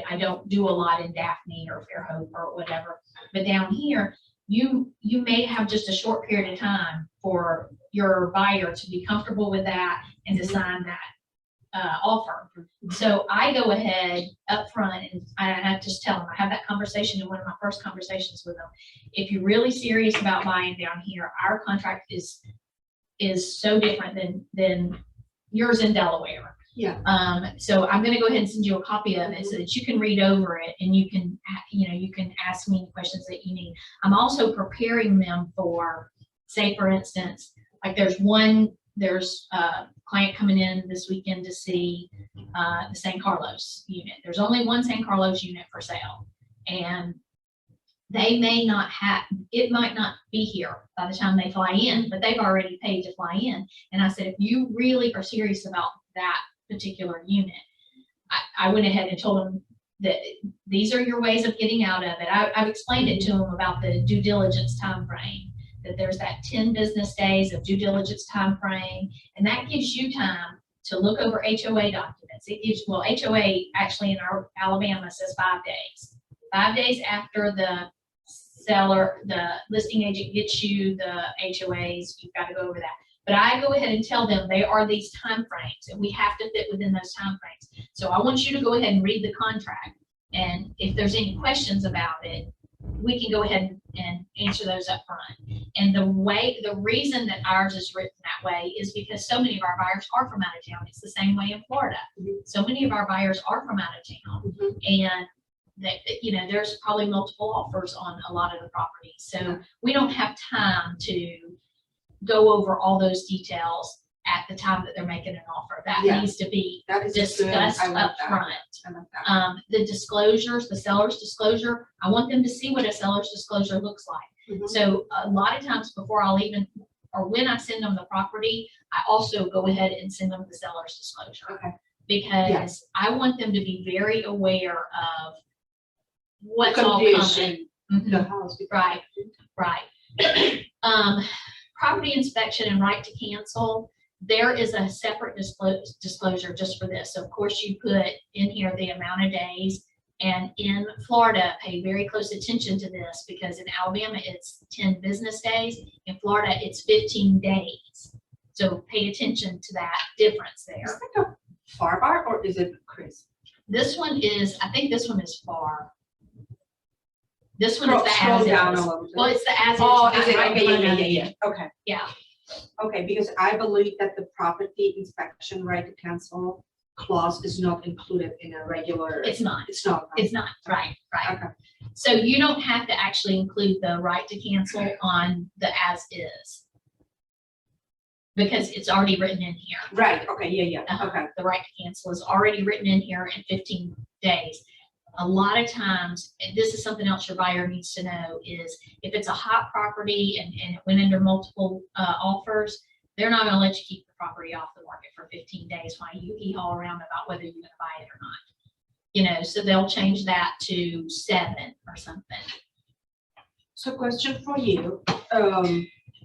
I don't do a lot in Daphne or Fairhope or whatever, but down here, you may have just a short period of time for your buyer to be comfortable with that and to sign that offer. So I go ahead up front and I just tell them, I have that conversation in one of my first conversations with them. If you're really serious about buying down here, our contract is so different than yours in Delaware. Yeah. So I'm going to go ahead and send you a copy of it so that you can read over it and you can ask me questions that you need. I'm also preparing them for, say for instance, like there's a client coming in this weekend to see the San Carlos unit. There's only one San Carlos unit for sale, and they may not have, it might not be here by the time they fly in, but they've already paid to fly in. And I said, if you really are serious about that particular unit, I went ahead and told them that these are your ways of getting out of it. I've explained it to them about the due diligence time frame, that there's that 10 business days of due diligence time frame, and that gives you time to look over HOA documents. It gives, well, HOA actually in our Alabama says 5 days. 5 days after the seller, the listing agent gets you the HOAs, you've got to go over that. But I go ahead and tell them they are these time frames, and we have to fit within those time frames. So I want you to go ahead and read the contract, and if there's any questions about it, we can go ahead and answer those up front. And the reason that ours is written that way is because so many of our buyers are from out of town. It's the same way in Florida. So many of our buyers are from out of town, and that, there's probably multiple offers on a lot of the properties. So we don't have time to go over all those details at the time that they're making an offer. That needs to be discussed up front. The disclosures, the seller's disclosure, I want them to see what a seller's disclosure looks like. So a lot of times before when I send them the property, I also go ahead and send them the seller's disclosure. Because I want them to be very aware of what's all coming. The house. Right. Property inspection and right to cancel, there is a separate disclosure just for this. So of course you put in here the amount of days, and in Florida, pay very close attention to this, because in Alabama it's 10 business days. In Florida, it's 15 days. So pay attention to that difference there. Is that a FAR bar or is it Chris? This one is, I think this one is FAR. This one is the as is. Well, it's the as is. Oh, is it? Okay, yeah. Okay. Yeah. Okay, because I believe that the property inspection right to cancel clause is not included in a regular. It's not. It's not. It's not. Right. Okay. So you don't have to actually include the right to cancel on the as is, because it's already written in here. Right. Okay. Yeah. Okay. The right to cancel is already written in here in 15 days. A lot of times, and this is something else your buyer needs to know, is if it's a hot property and it went under multiple offers, they're not going to let you keep the property off the market for 15 days while you hee-haw around about whether you're going to buy it or not. So they'll change that to 7 or something. So question for you,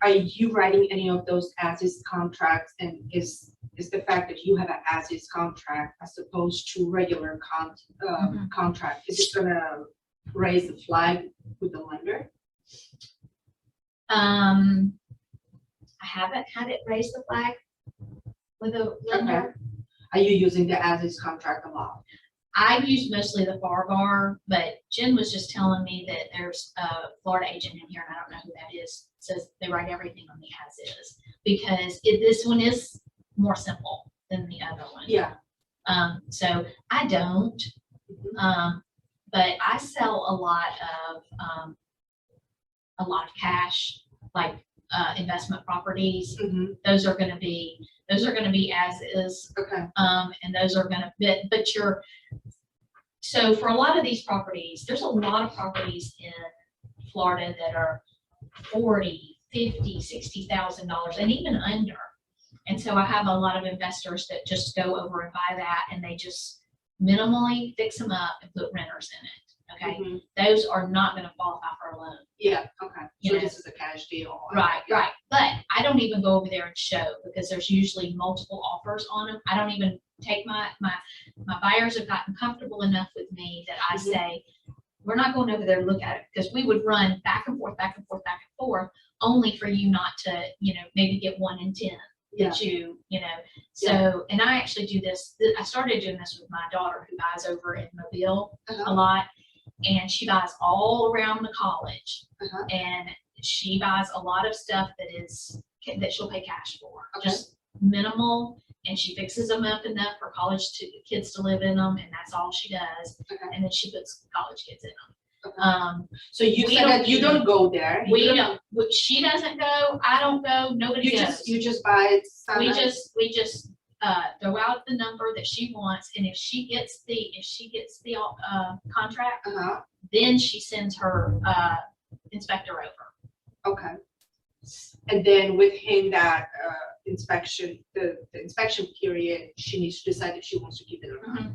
are you writing any of those as-is contracts, and is the fact that you have an as-is contract as opposed to regular contract, is it gonna raise the flag with the lender? I I haven't had it raise the flag with a lender. Are you using the as-is contract a lot? I use mostly the FAR, but Jen was just telling me that there's a Florida agent in here, and I don't know who that is, says they write everything on the as-is, because this one is more simple than the other one. Yeah. So I don't, but I sell a lot of cash, like investment properties. Those are going to be as is. Okay. And those are going to but so for a lot of these properties, there's a lot of properties in Florida that are $40,000, $50,000, $60,000 and even under. And so I have a lot of investors that just go over and buy that, and they just minimally fix them up and put renters in it. Okay. Those are not going to qualify for a loan. Yeah. Okay. You So know. this is a cash deal. Right. But I don't even go over there and show, because there's usually multiple offers on them. I don't even take my buyers have gotten comfortable enough with me that I say, we're not going over there to look at it, because we would run back and forth, only for you not to, maybe get 1 in 10 that so, and I actually do this. I started doing this with my daughter, who buys over in Mobile a lot, and she buys all around the college, and she buys a lot of stuff that she'll pay cash for, just minimal, and she fixes them up enough for kids to live in them, and that's all she does. And then she puts college kids in them. So you said that you don't go there. She doesn't go. I don't go. Nobody goes. You just buy it. We just throw out the number that she wants, and if she gets the contract, then she sends her inspector over. Okay. And then within that inspection, the inspection period, she needs to decide if she wants to keep it or not.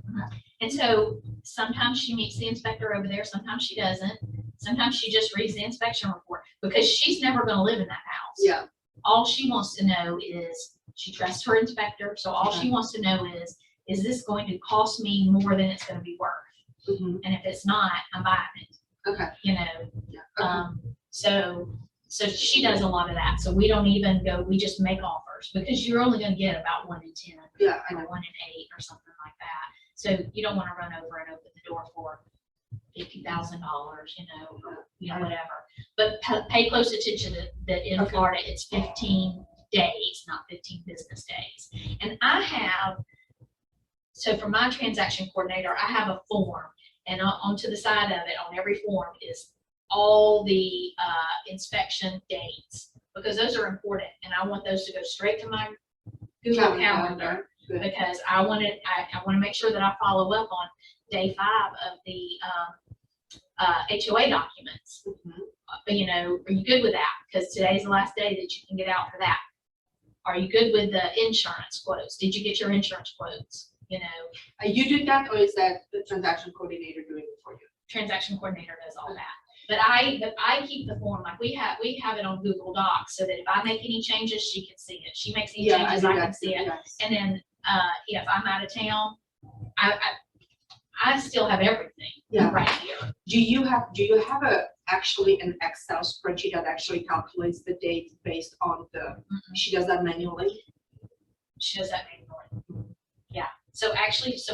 And so sometimes she meets the inspector over there, sometimes she doesn't. Sometimes she just reads the inspection report, because she's never going to live in that house. Yeah. All she wants to know is, she trusts her inspector, so all she wants to know is this going to cost me more than it's going to be worth? And if it's not, I'm buying it. Okay. So she does a lot of that. So we don't even go, we just make offers, because you're only going to get about 1 in 10. Yeah. Or 1 in 8 or something like that. So you don't want to run over and open the door for $50,000, whatever. But pay close attention that in Florida, it's 15 days, not 15 business days. And so for my transaction coordinator, I have a form, and onto the side of it, on every form, is all the inspection dates, because those are important, and I want those to go straight to my Google Calendar. Good. Because I want to make sure that I follow up on day 5 of the HOA documents. Are you good with that? Because today's the last day that you can get out for that. Are you good with the insurance quotes? Did you get your insurance quotes? You do that, or is that the transaction coordinator doing it for you? Transaction coordinator does all that. But I keep the form, like we have it on Google Docs, so that if I make any changes, she can see it. She makes any changes, I can see it. Yes. And then if I'm out of town, I still have everything right here. Do you have actually an Excel spreadsheet that actually calculates the date based on she does that manually? She does that manually. Yeah. So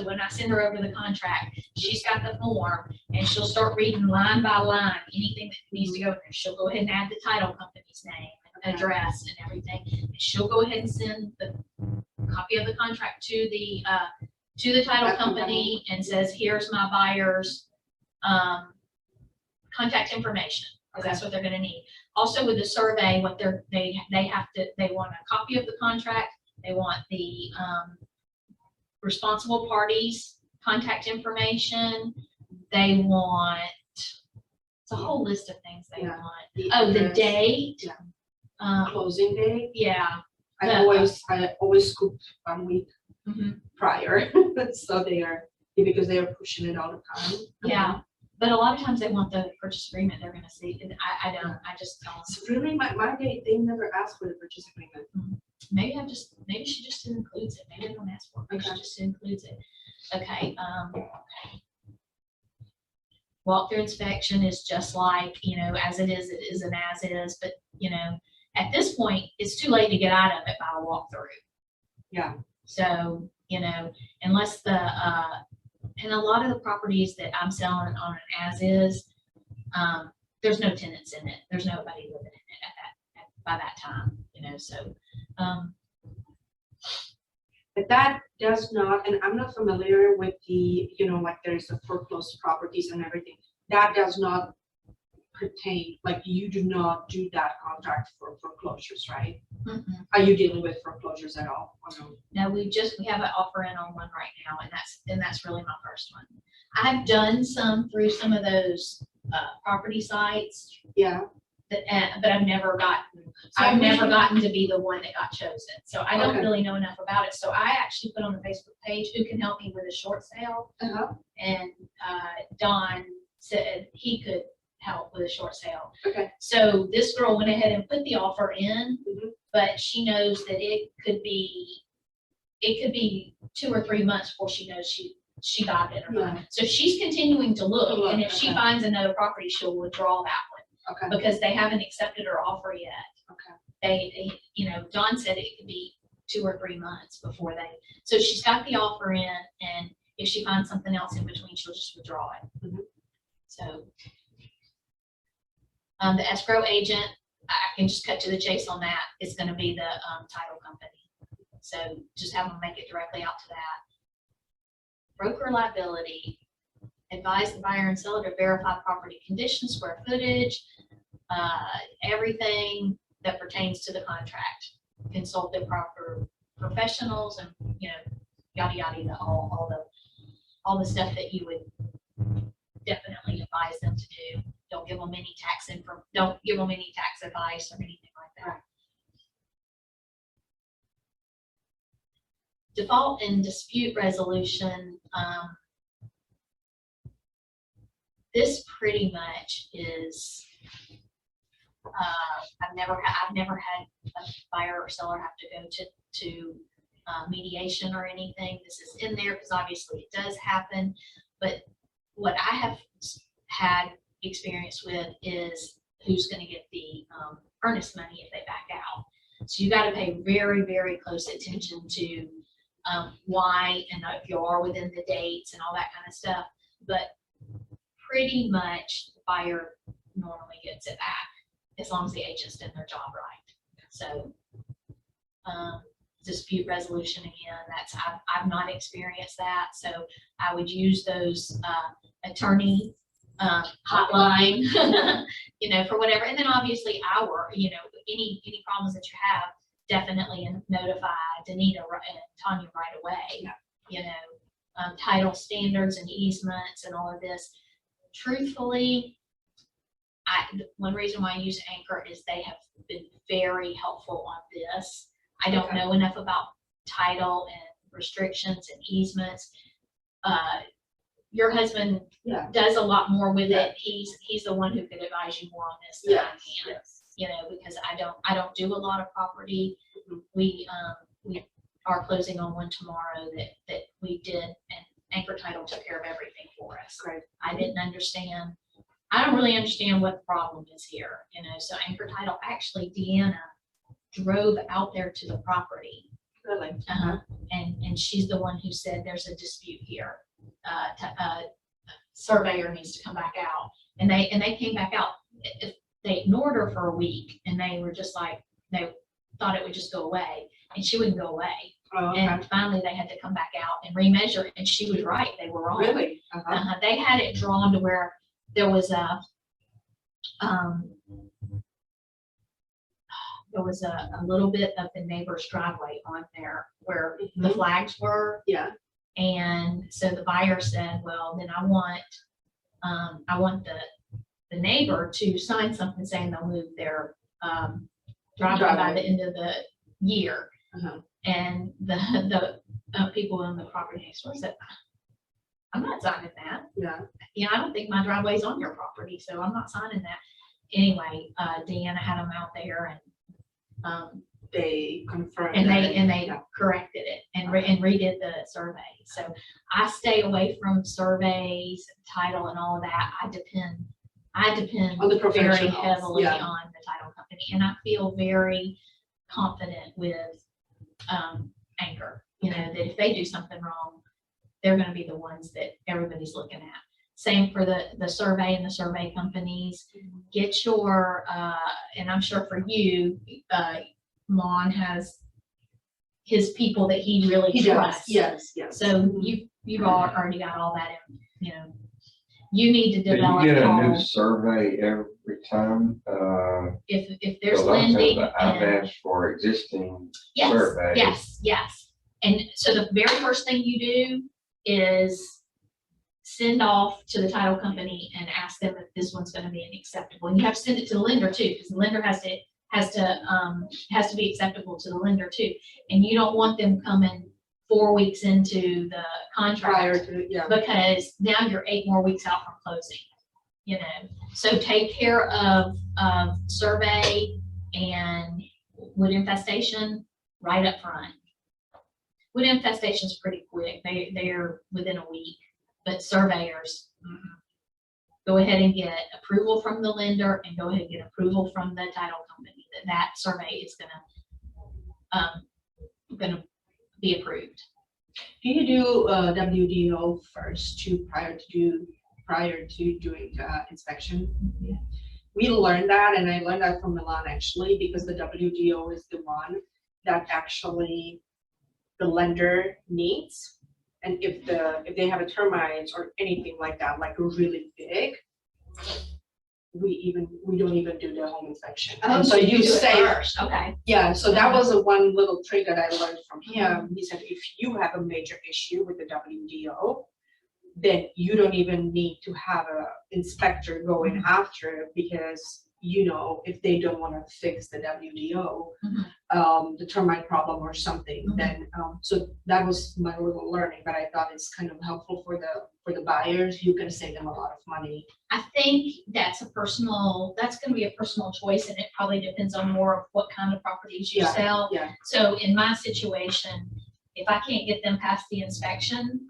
when I send her over the contract, she's got the form, and she'll start reading line by line anything that needs to go there. She'll go ahead and add the title company's name, address, and everything. And she'll go ahead and send the copy of the contract to the title company, and says, here's my buyer's contact information, because that's what they're going to need. Also with the survey, what they want a copy of the contract. They want the responsible parties contact information. They want, it's a whole list of things they want. The date. Closing date. Yeah. I always scoop 1 week prior, so because they are pushing it all the time. Yeah, but a lot of times they want the purchase agreement. They're going to see, and I don't. I just tell them. So really, my date, they never ask for the purchase agreement. Maybe she just includes it. Maybe they don't ask for it. Maybe she just includes it. Okay. Walkthrough inspection is just like, as it is an as is, but at this point, it's too late to get out of it by a walkthrough. Yeah. So, you know, unless and a lot of the properties that I'm selling on an as is, there's no tenants in it. There's nobody living in it by that time, you know, so, But that does not, and I'm not familiar with the, you know, like there's the foreclosed properties and everything. That does not pertain, like you do not do that contract for foreclosures, right? Are you dealing with foreclosures at all? Or no? no, we have an offer in on one right now, and that's really my first one. I've done some through some of those property sites, Yeah. but I've never gotten to be the one that got chosen. So I don't Okay. really know enough about it. So I actually put on the Facebook page, who can help me with a short sale? And Don said he could help with a short sale. Okay. So this girl went ahead and put the offer in, Mhm. but she knows that it could be 2 or 3 months before she knows she got it or not. Yeah. So she's continuing to look, and if she Okay. finds another property, she'll withdraw that one Okay. because they haven't accepted her offer yet. Okay. They, you know, Don said it could be 2 or 3 months before so she's got the offer in, and if she finds something else in between, she'll just withdraw it. Mhm. So, the escrow agent, I can just cut to the chase on that. It's gonna be the, title company. So just have them make it directly out to that. Broker liability, advise the buyer and seller to verify property condition, square footage, everything that pertains to the contract. Consult the proper professionals and, you know, yada, yada, all the stuff that you would definitely advise them to do. Don't give them any tax advice or anything like that. Default and dispute resolution. This pretty much is, I've never had a buyer or seller have to go to mediation or anything. This is in there because obviously it does happen. But what I have had experience with is who's going to get the earnest money if they back out. So you got to pay very, very close attention to why, and if you are within the dates and all that kind of stuff. But pretty much the buyer normally gets it back as long as the agent's done their job right. So dispute resolution, again, I've not experienced that. So I would use those attorney hotline, you know, for whatever. And then obviously you know, any problems that you have, definitely notify Danita and Tanya right away. Yeah. You know, title standards and easements and all of this. Truthfully, one reason why I use Anchor is they have been very helpful on this. I don't know enough about title and restrictions and easements. Your husband does a lot more with it. He's the one who could advise you more on this than I can. Yes. You know, because I don't do a lot of property. We are closing on one tomorrow that we did, and Anchor Title took care of everything for us. Great. I didn't understand. I don't really understand what the problem is here. You know, so Anchor Title, actually, Deanna drove out there to the property. Really? And she's the one who said there's a dispute here. Surveyor needs to come back out, and they came back out. They ignored her for a week, and they were just like, they thought it would just go away, and she wouldn't go away. Oh, okay. And finally they had to come back out and remeasure, and she was right. They were wrong. Really? They had it drawn to where there was a little bit of the neighbor's driveway on there where the flags were. Yeah. And so the buyer said, well, then I want the neighbor to sign something saying they'll move their driveway by the end of the year. And the people in the property next door said, I'm not signing that. Yeah. You know, I don't think my driveway's on your property, so I'm not signing that. Anyway, Deanna had them out there, and they confirmed. and they corrected it and redid the survey. So I stay away from surveys, title, and all of that. I depend On the very professionals, heavily yeah. on the title company, and I feel very confident with Anchor. You know, that if they do something wrong, they're going to be the ones that everybody's looking at. Same for the survey and the survey companies. Get your, and I'm sure for you, Lon has his people that he really trusts. Yes. So you've already got all that in, you know. You need to Do develop you get a new all, survey every time? if there's A lot of times lending. I've and- asked for existing Yes, surveys. yes. And so the very first thing you do is send off to the title company and ask them if this one's gonna be an acceptable. And you have to send it to the lender too, because the lender has to be acceptable to the lender too. And you don't want them coming 4 weeks into the contract. Prior to, yeah. Because now you're 8 more weeks out from closing, you know. So take care of survey and wood infestation right up front. Wood infestation is pretty quick. They're within a week, but surveyors, go ahead and get approval from the lender and go ahead and get approval from the title company that survey is gonna be approved. Do you do WDO first prior to doing the inspection? We learned that, and I learned that from Milan actually, because the WDO is the one that actually the lender needs. And if they have a termites or anything like that, like really big, we don't even do the home inspection. And so you do it say, first. Okay. yeah, so that was a one little trick that I learned from him. He said, if you have a major issue with the WDO, then you don't even need to have a inspector going after it, because you know, if they don't want to fix the WDO, the termite problem or something, then so that was my little learning. But I thought it's kind of helpful for the buyers. You can save them a lot of money. I think that's going to be a personal choice, and it probably depends on more of what kind of properties you sell. Yeah. So in my situation, if I can't get them past the inspection,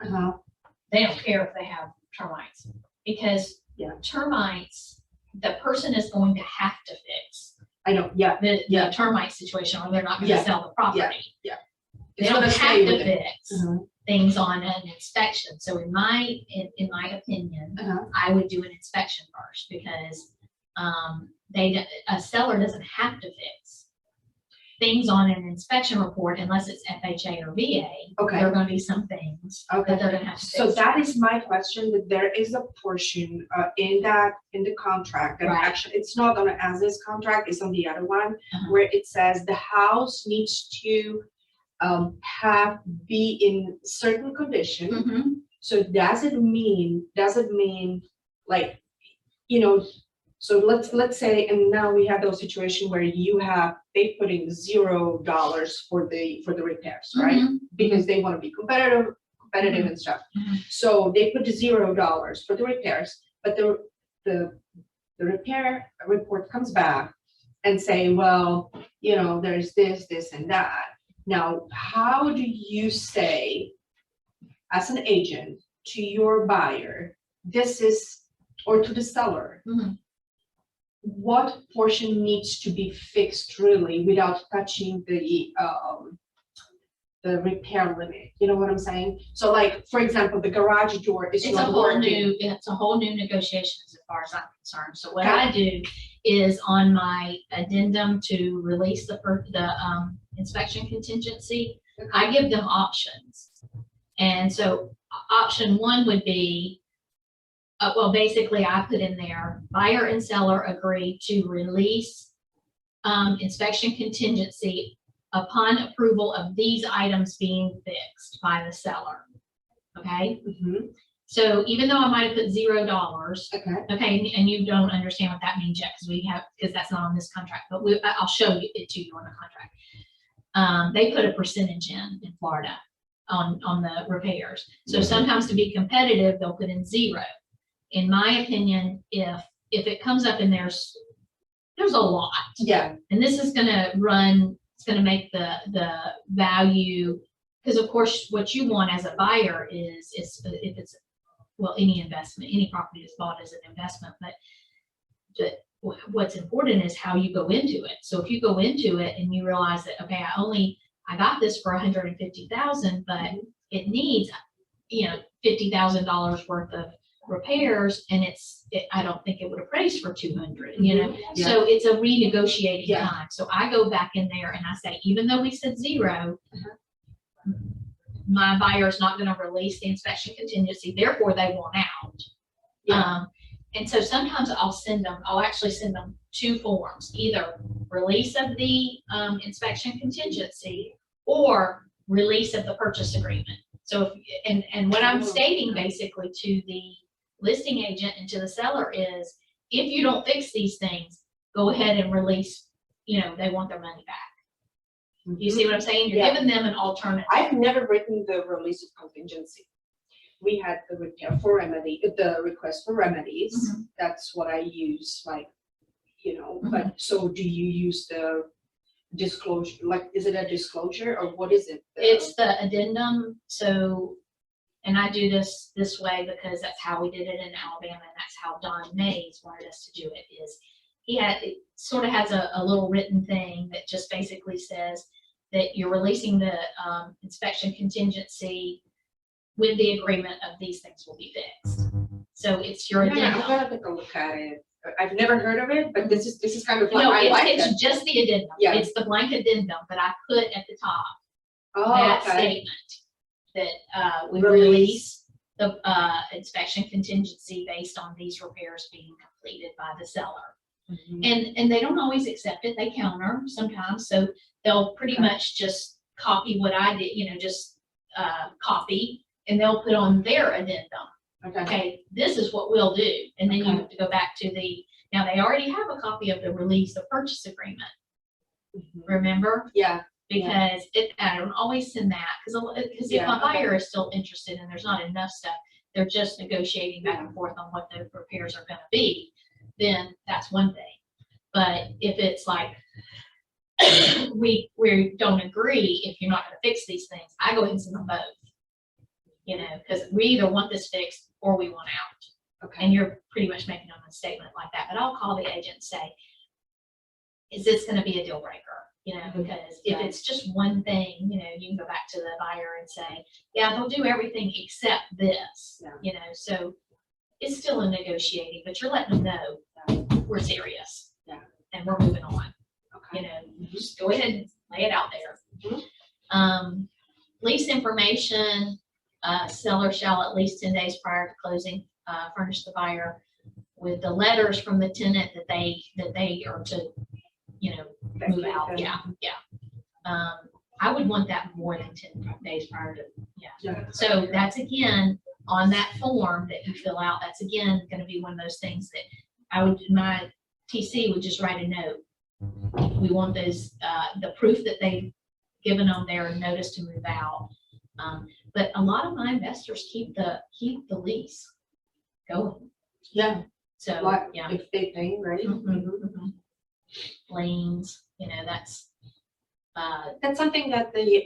they don't care if they have termites, because termites, the person is going to have to fix. I know. Yeah. The termite situation, or they're not going to sell the property. Yeah. They don't have to fix things on an inspection. So in my opinion, I would do an inspection first, because a seller doesn't have to fix things on an inspection report unless it's FHA or VA. Okay. There are going to be some things that they're going to have to fix. So that is my question, that there is a portion in the contract that actually, it's not on an as-is contract, it's on the other one, where it says the house needs to be in certain condition. So does it mean like, you know, so let's say, and now we have those situations where they put in $0 for the repairs, right? Because they want to be competitive and stuff. So they put the $0 for the repairs, but the repair report comes back and say, well, you know, there's this, and that. Now, how do you say, as an agent, to your buyer, or to the seller, what portion needs to be fixed really without touching the repair limit? You know what I'm saying? So like, for example, the garage door is not working. It's a whole new negotiation as far as I'm concerned. So what I do is, on my addendum to release the inspection contingency, I give them options. And so option 1 would be, well, basically I put in there, buyer and seller agree to release inspection contingency upon approval of these items being fixed by the seller. Okay. So even though I might have put $0, okay, and you don't understand what that means yet, because that's not on this contract, but I'll show it to you on the contract. They put a percentage in Florida on the repairs. So sometimes, to be competitive, they'll put in 0. In my opinion, if it comes up and there's a lot, and this is going to run, it's going to make the value, because of course what you want as a buyer is if it's, well, any investment, any property that's bought as an investment, but what's important is how you go into it. So if you go into it and you realize that, okay, I got this for 150,000, but it needs, $50,000 worth of repairs, and I don't think it would appraise for 200, So it's a renegotiating time. So I go back in there and I say, even though we said 0, my buyer's not going to release the inspection contingency, therefore they want out. And so sometimes I'll actually send them 2 forms, either release of the inspection contingency or release of the purchase agreement. So and what I'm stating basically to the listing agent and to the seller is, if you don't fix these things, go ahead and release, they want their money back. You see what I'm saying? You're giving them an alternative. I've never written the release of contingency. We had the the request for remedies. That's what I use, but so do you use the disclosure, is it a disclosure or what is it? It's the addendum. So, and I do this way because that's how we did it in Alabama, and that's how Don Mays wanted us to do it. Is it sort of has a little written thing that just basically says that you're releasing the inspection contingency with the agreement of these things will be fixed. So it's your addendum. I'm gonna take a look at it. I've never heard of it, but this is kind of like it's just the addendum. Yeah. It's the blank addendum, but I put at the top that statement that we release the inspection contingency based on these repairs being completed by the seller. And they don't always accept it. They counter sometimes, so they'll pretty much just copy what I did. Just copy, and they'll put on their addendum. Okay, this is what we'll do. And then you have to go back to now they already have a copy of the release of purchase agreement. Remember? Yeah. Because I don't always send that because if my buyer is still interested and there's not enough stuff, they're just negotiating back and forth on what the repairs are going to be, then that's one thing. But if it's like, we don't agree, if you're not going to fix these things, I go ahead and send them both. Because we either want this fixed or we want out. And you're pretty much making them a statement like that. But I'll call the agent and say, is this going to be a deal breaker? Because if it's just one thing, you can go back to the buyer and say, yeah, they'll do everything except this. So it's still a negotiating, but you're letting them know we're serious. And we're moving on. Just go ahead and lay it out there. Lease information. Seller shall at least 10 days prior to closing furnish the buyer with the letters from the tenant that they are to move out. I would want that more than 10 days prior to So that's again on that form that you fill out. That's again going to be one of those things that my TC would just write a note. We want those the proof that they've given on their notice to move out. But a lot of my investors keep the lease going. So if they pay, right? Liens, that's something that the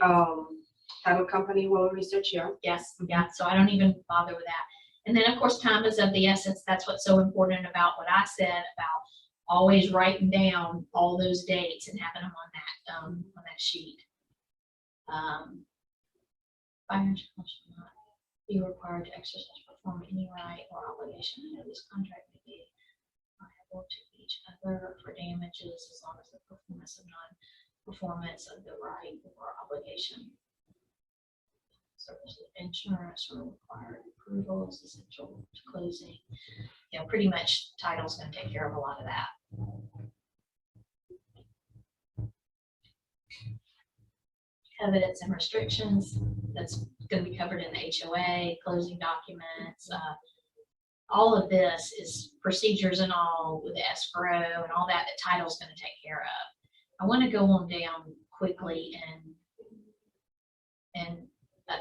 title company will research. Yes. So I don't even bother with that. And then of course time is of the essence. That's what's so important about what I said about always writing down all those dates and having them on that sheet. Buyers shall not be required to exercise, perform any right or obligation under this contract may be liable to each other for damages as long as the performance of non-performance of the right or obligation. Services of insurance or required approval is essential to closing. Pretty much title's going to take care of a lot of that. Evidence and restrictions, that's going to be covered in the HOA, closing documents. All of this is procedures and all with the escrow and all that title's going to take care of. I want to go on down quickly and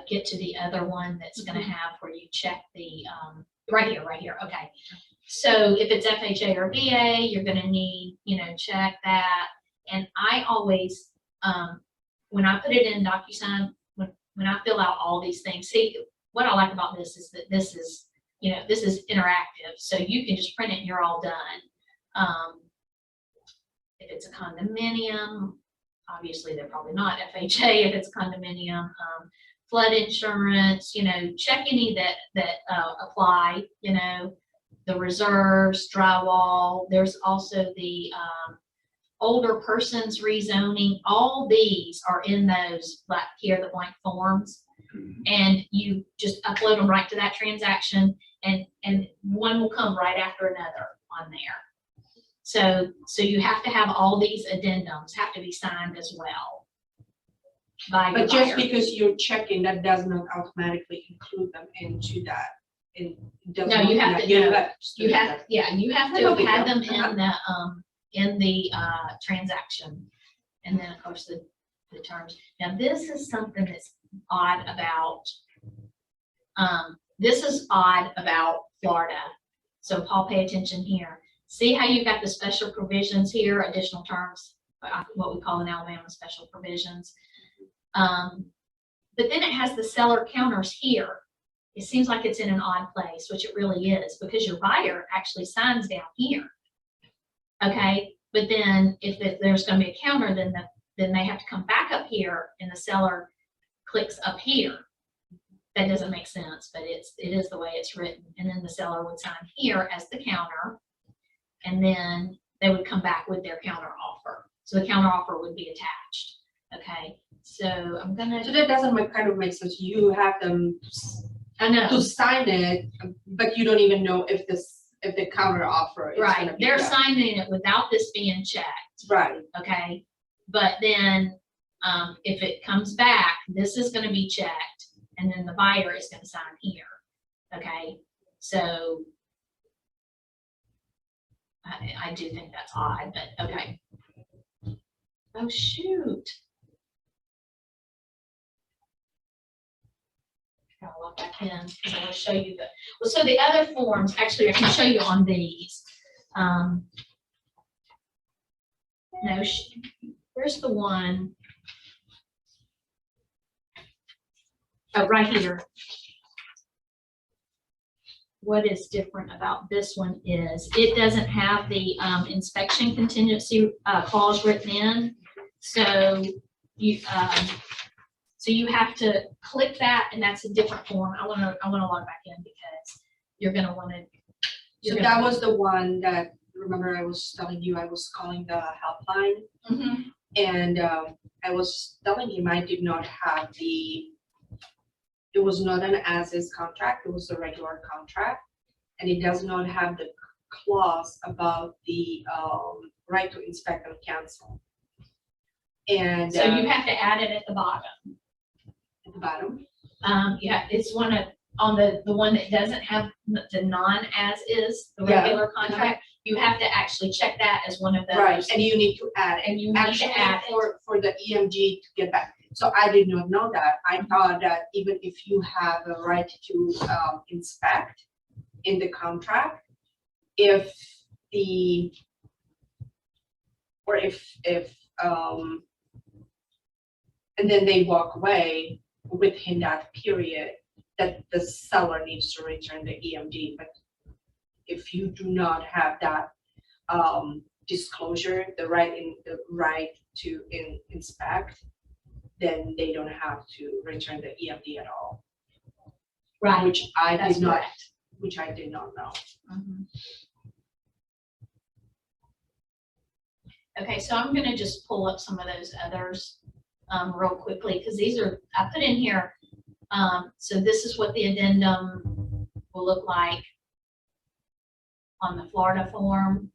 get to the other one that's going to have where you check the right here. Okay. So if it's FHA or VA, you're going to need, check that. And I always, when I put it in DocuSign, when I fill out all these things, see, what I like about this is that this is interactive. So you can just print it and you're all done. If it's a condominium, obviously they're probably not FHA if it's condominium. Flood insurance, check any that apply, the reserves, drywall. There's also the older persons rezoning. All these are in those here, the blank forms. And you just upload them right to that transaction, and one will come right after another on there. So you have to have all these addendums have to be signed as well by your But just buyer. because you're checking, that does not automatically include them into that. No, you have to, you have to No big have deal. them in the transaction. And then of course the terms. Now this is something that's odd about, Florida. So Paul, pay attention here. See how you got the special provisions here, additional terms, what we call in Alabama special provisions. But then it has the seller counters here. It seems like it's in an odd place, which it really is, because your buyer actually signs down here. Okay, but then if there's going to be a counter, then they have to come back up here, and the seller clicks up here. That doesn't make sense, but it is the way it's written. And then the seller would sign here as the counter, and then they would come back with their counter offer. So the counter offer would be attached. Okay, so I'm gonna. So that doesn't kind of make sense. You have them I know. to sign it, but you don't even know if the counter offer is Right, gonna be they're done. signing it without this being checked. Right. Okay, but then if it comes back, this is going to be checked, and then the buyer is going to sign here. Okay, so I do think that's odd, but okay. Oh shoot. Gotta log back in because I want to show you so the other forms, actually I can show you on these. No, where's the one? Oh, right here. What is different about this one is it doesn't have the inspection contingency clause written in. So you have to click that, and that's a different form. I want to log back in because you're going to want to. So that was the one that, remember I was telling you I was calling the helpline, Mm-hmm. and I was telling him I did not have it was not an as-is contract, it was a regular contract, and it does not have the clause about the right to inspect and cancel. And So you have to add it at the bottom. at the bottom. Yeah, it's one of on the one that doesn't have the non-as-is, the Yeah. regular contract. You have to actually check that as one of those. Right, and you need to add it. And you need Actually, to add it. for the EMG to get back. So I did not know that. I thought that even if you have a right to inspect in the contract, if and then they walk away within that period, that the seller needs to return the EMD. But if you do not have that disclosure, the right to inspect, then they don't have to return the EMD at all. Right. Which I That's did not. correct. Which I did not know. Mhm. Okay, so I'm gonna just pull up some of those others real quickly, because these are, I put in here, so this is what the addendum will look like on the Florida form.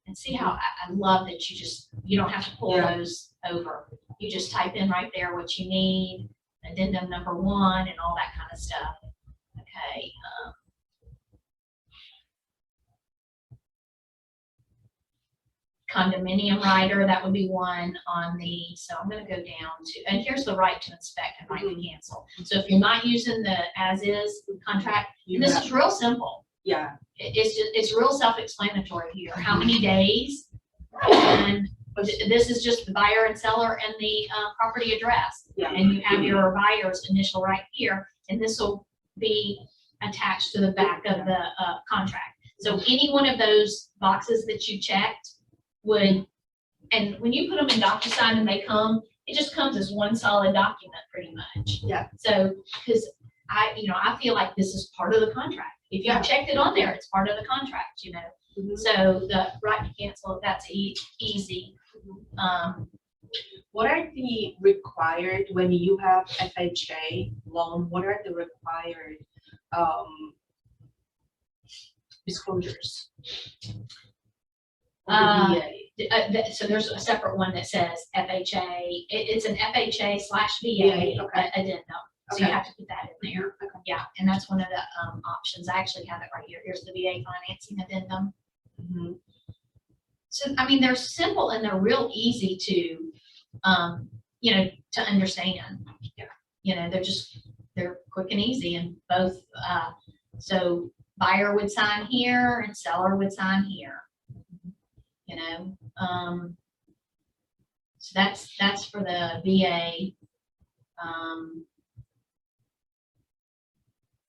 And see how I love that you don't have to pull Yeah. those over. You just type in right there what you need, addendum number 1 and all that kind of stuff. Okay. Condominium rider, that would be one on the, so I'm going to go down to, and here's the right to inspect and right to cancel. So if you're not using the as-is contract, and this is real simple. Yeah. It's real self-explanatory here. How many days? And this is just the buyer and seller and the property address. Yeah. And you have your buyer's initial right here, and this will be attached to the back of the contract. So any one of those boxes that you checked would, and when you put them in DocuSign and they come, it just comes as one solid document pretty much. Yeah. So, because I feel like this is part of the contract. If you Yeah. checked it on there, it's part of the contract, Mhm. So the right to cancel, that's easy. What are the required, when you have FHA loan, what are the required disclosures? Of the VA? So there's a separate one that says FHA, it's an FHA/VA VA, okay. addendum. So you Okay. have to put that in there. Okay. Yeah, and that's one of the options. I actually have it right here. Here's the VA financing addendum. Mhm. So, I mean, they're simple and they're real easy to, to understand. Yeah. They're quick and easy and both, so buyer would sign here and seller would sign here. So that's for the VA.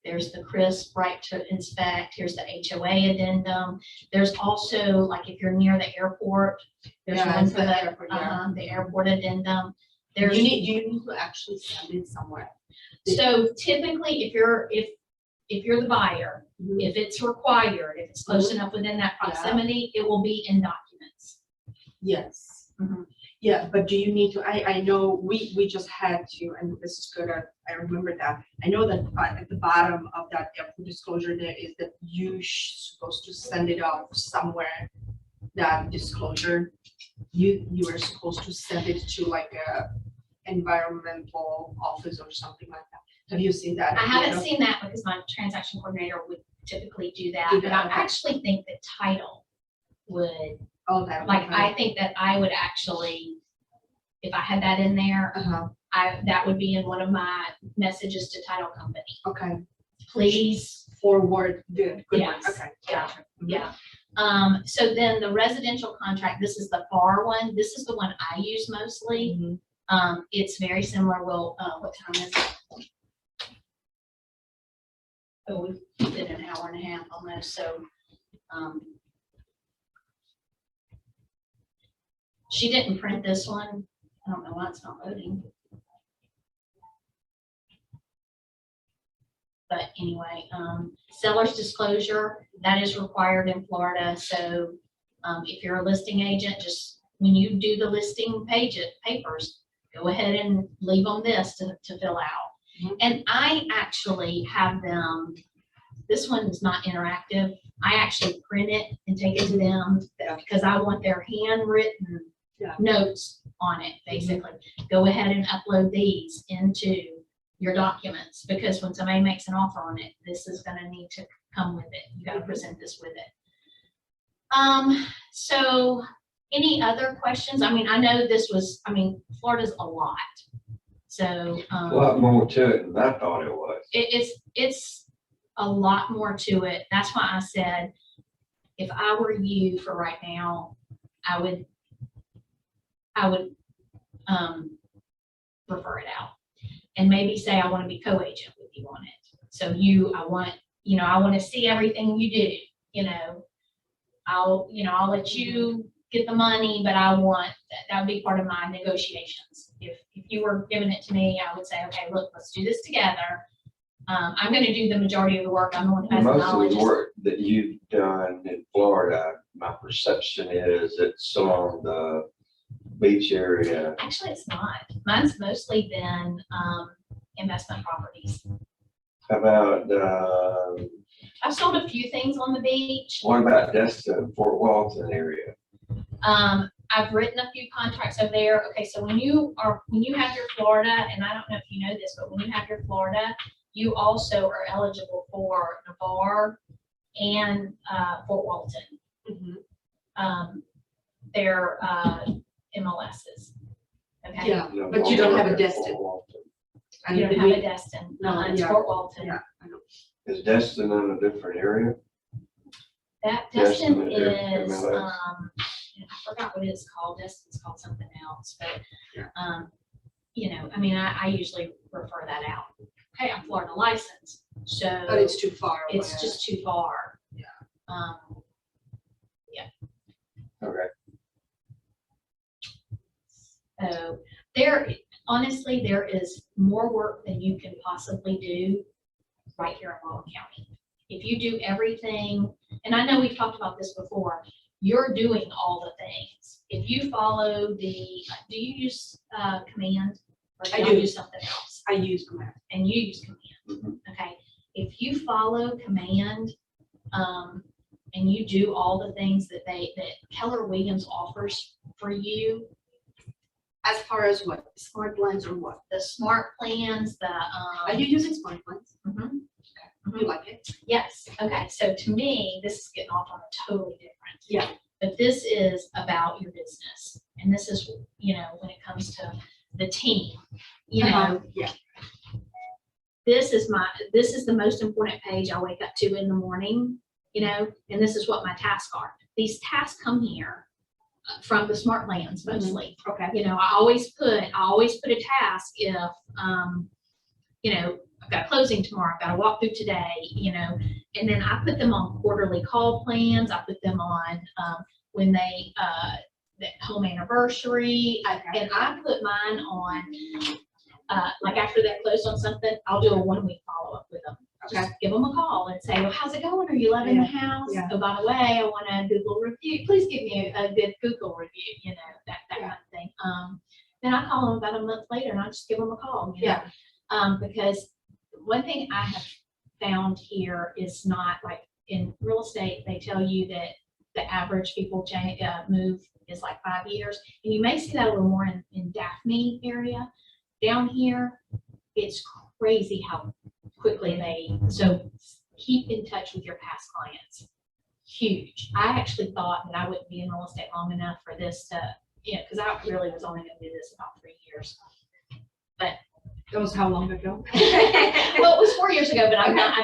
There's the CRISP right to inspect. Here's the HOA addendum. There's also, like, if you're near the airport, there's Yeah, one it's for the the airport, yeah. the airport addendum. Do There's you need to actually send it somewhere? so typically if you're the buyer, Mhm. if it's required, if it's close enough within that Yeah. proximity, it will be in documents. Yes. Mhm. Yeah, but do you need to, I know we just had to, and this is good, I remember that. I know that at the bottom of that airport disclosure there is that you supposed to send it off somewhere, that disclosure. You are supposed to send it to like a environmental office or something like that. Have you seen that? I haven't seen that because my transaction coordinator would typically do that, Do but that, I okay. actually think that title would, Oh, that. like, I think that I would actually, if I had that in there, Uh-huh, that would be in one of my messages to title company. okay, Please, forward, good one, Yes. okay. Yeah. gotcha. yeah. So then the residential contract, this is the FAR one. This is the one I use mostly. Mhm. It's very similar. Well, what time is it? Oh, we've been an hour and a half almost, so, she didn't print this one. I don't know why it's not loading. But anyway, seller's disclosure, that is required in Florida. So if you're a listing agent, just when you do the listing papers, go ahead and leave on this to fill out. Mhm. And I actually have them, this one is not interactive. I actually print it and take it to them because I want their handwritten Yeah. notes on it, basically. Go ahead and upload these into your documents, because when somebody makes an offer on it, this is gonna need to come with it. You gotta present this with it. So any other questions? I mean, I know this was, Florida's a lot. So, A lot more to it than I thought it was. it's a lot more to it. That's why I said, if I were you for right now, I would refer it out and maybe say, I want to be co-agent with you on it. So I want to see everything you do, I'll let you get the money, but I want, that would be part of my negotiations. If you were giving it to me, I would say, okay, look, let's do this together. I'm going to do the majority of the work. I'm going to pass the Most of knowledge. the work that you've done in Florida, my perception is it's along the beach area. Actually, it's not. Mine's mostly been investment properties. How about, I've sold a few things on the beach. what about Destin, Fort Walton area? I've written a few contracts over there. Okay, so when you have your Florida, and I don't know if you know this, but when you have your Florida, you also are eligible for Navarre and Fort Walton. Mhm. They're MLSs. Okay. Yeah, but you don't have a Destin. You don't have a Destin. No, It's yeah. Fort Walton. Yeah, I know. Is Destin in a different area? That Destin Destin is is, MLS. I forgot what it's called. Destin's called something else, but, Yeah. I usually refer that out. Hey, I'm Florida licensed, so. But it's too far away. It's just too far. Yeah. Okay. So honestly, there is more work than you can possibly do right here in Walton County. If you do everything, and I know we've talked about this before, you're doing all the things. If you follow do you use command? Or I do do. you use something else? I use command. And you use command, okay? If you follow command, and you do all the things that Keller Williams offers for you, As far as what, smart plans or what? the smart plans, Are you using smart plans? Mhm. You like it? Yes, okay, so to me, this is getting off on a totally different. Yeah. But this is about your business, and this is, when it comes to the team, Yeah. this is the most important page I wake up to in the morning, and this is what my tasks are. These tasks come here from the smart plans mostly. Okay. I always put a task if, I've got a closing tomorrow, I've got to walk through today, and then I put them on quarterly call plans. I put them on, when they, the home anniversary, and I put mine on, like after they close on something, I'll do a 1-week follow-up with them. Just give them a call and say, well, how's it going? Are you loving the house? Yeah. Oh, by the way, I want a Google review. Please give me a good Google review, that kind of thing. Then I call them about a month later and I just give them a call, because one thing I have found here is not like in real estate, they tell you that the average people move is like 5 years. And you may see that a little more in Daphne area. Down here, it's crazy how quickly so keep in touch with your past clients. Huge. I actually thought that I wouldn't be in real estate long enough for this to, because I really was only going to do this about 3 years. But That was how long ago? well, it was 4 years ago, but I'm not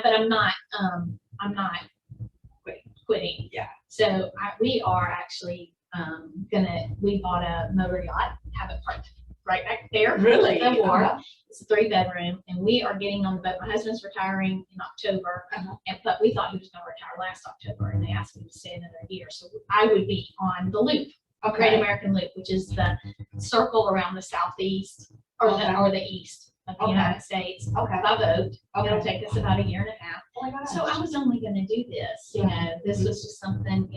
quitting. Yeah. So we are actually we bought a motor yacht, have it parked right back there. Really? At the wharf. It's a 3-bedroom, and we are getting on the boat. My husband's retiring in October, but we thought he was going to retire last October, and they asked me to stay another year. So I would be on the Loop, Great American Loop, which is the circle around the southeast or the east of the United States by boat. It'll take us about 1.5 years. Oh my gosh. So I was only going to do this, this was just something,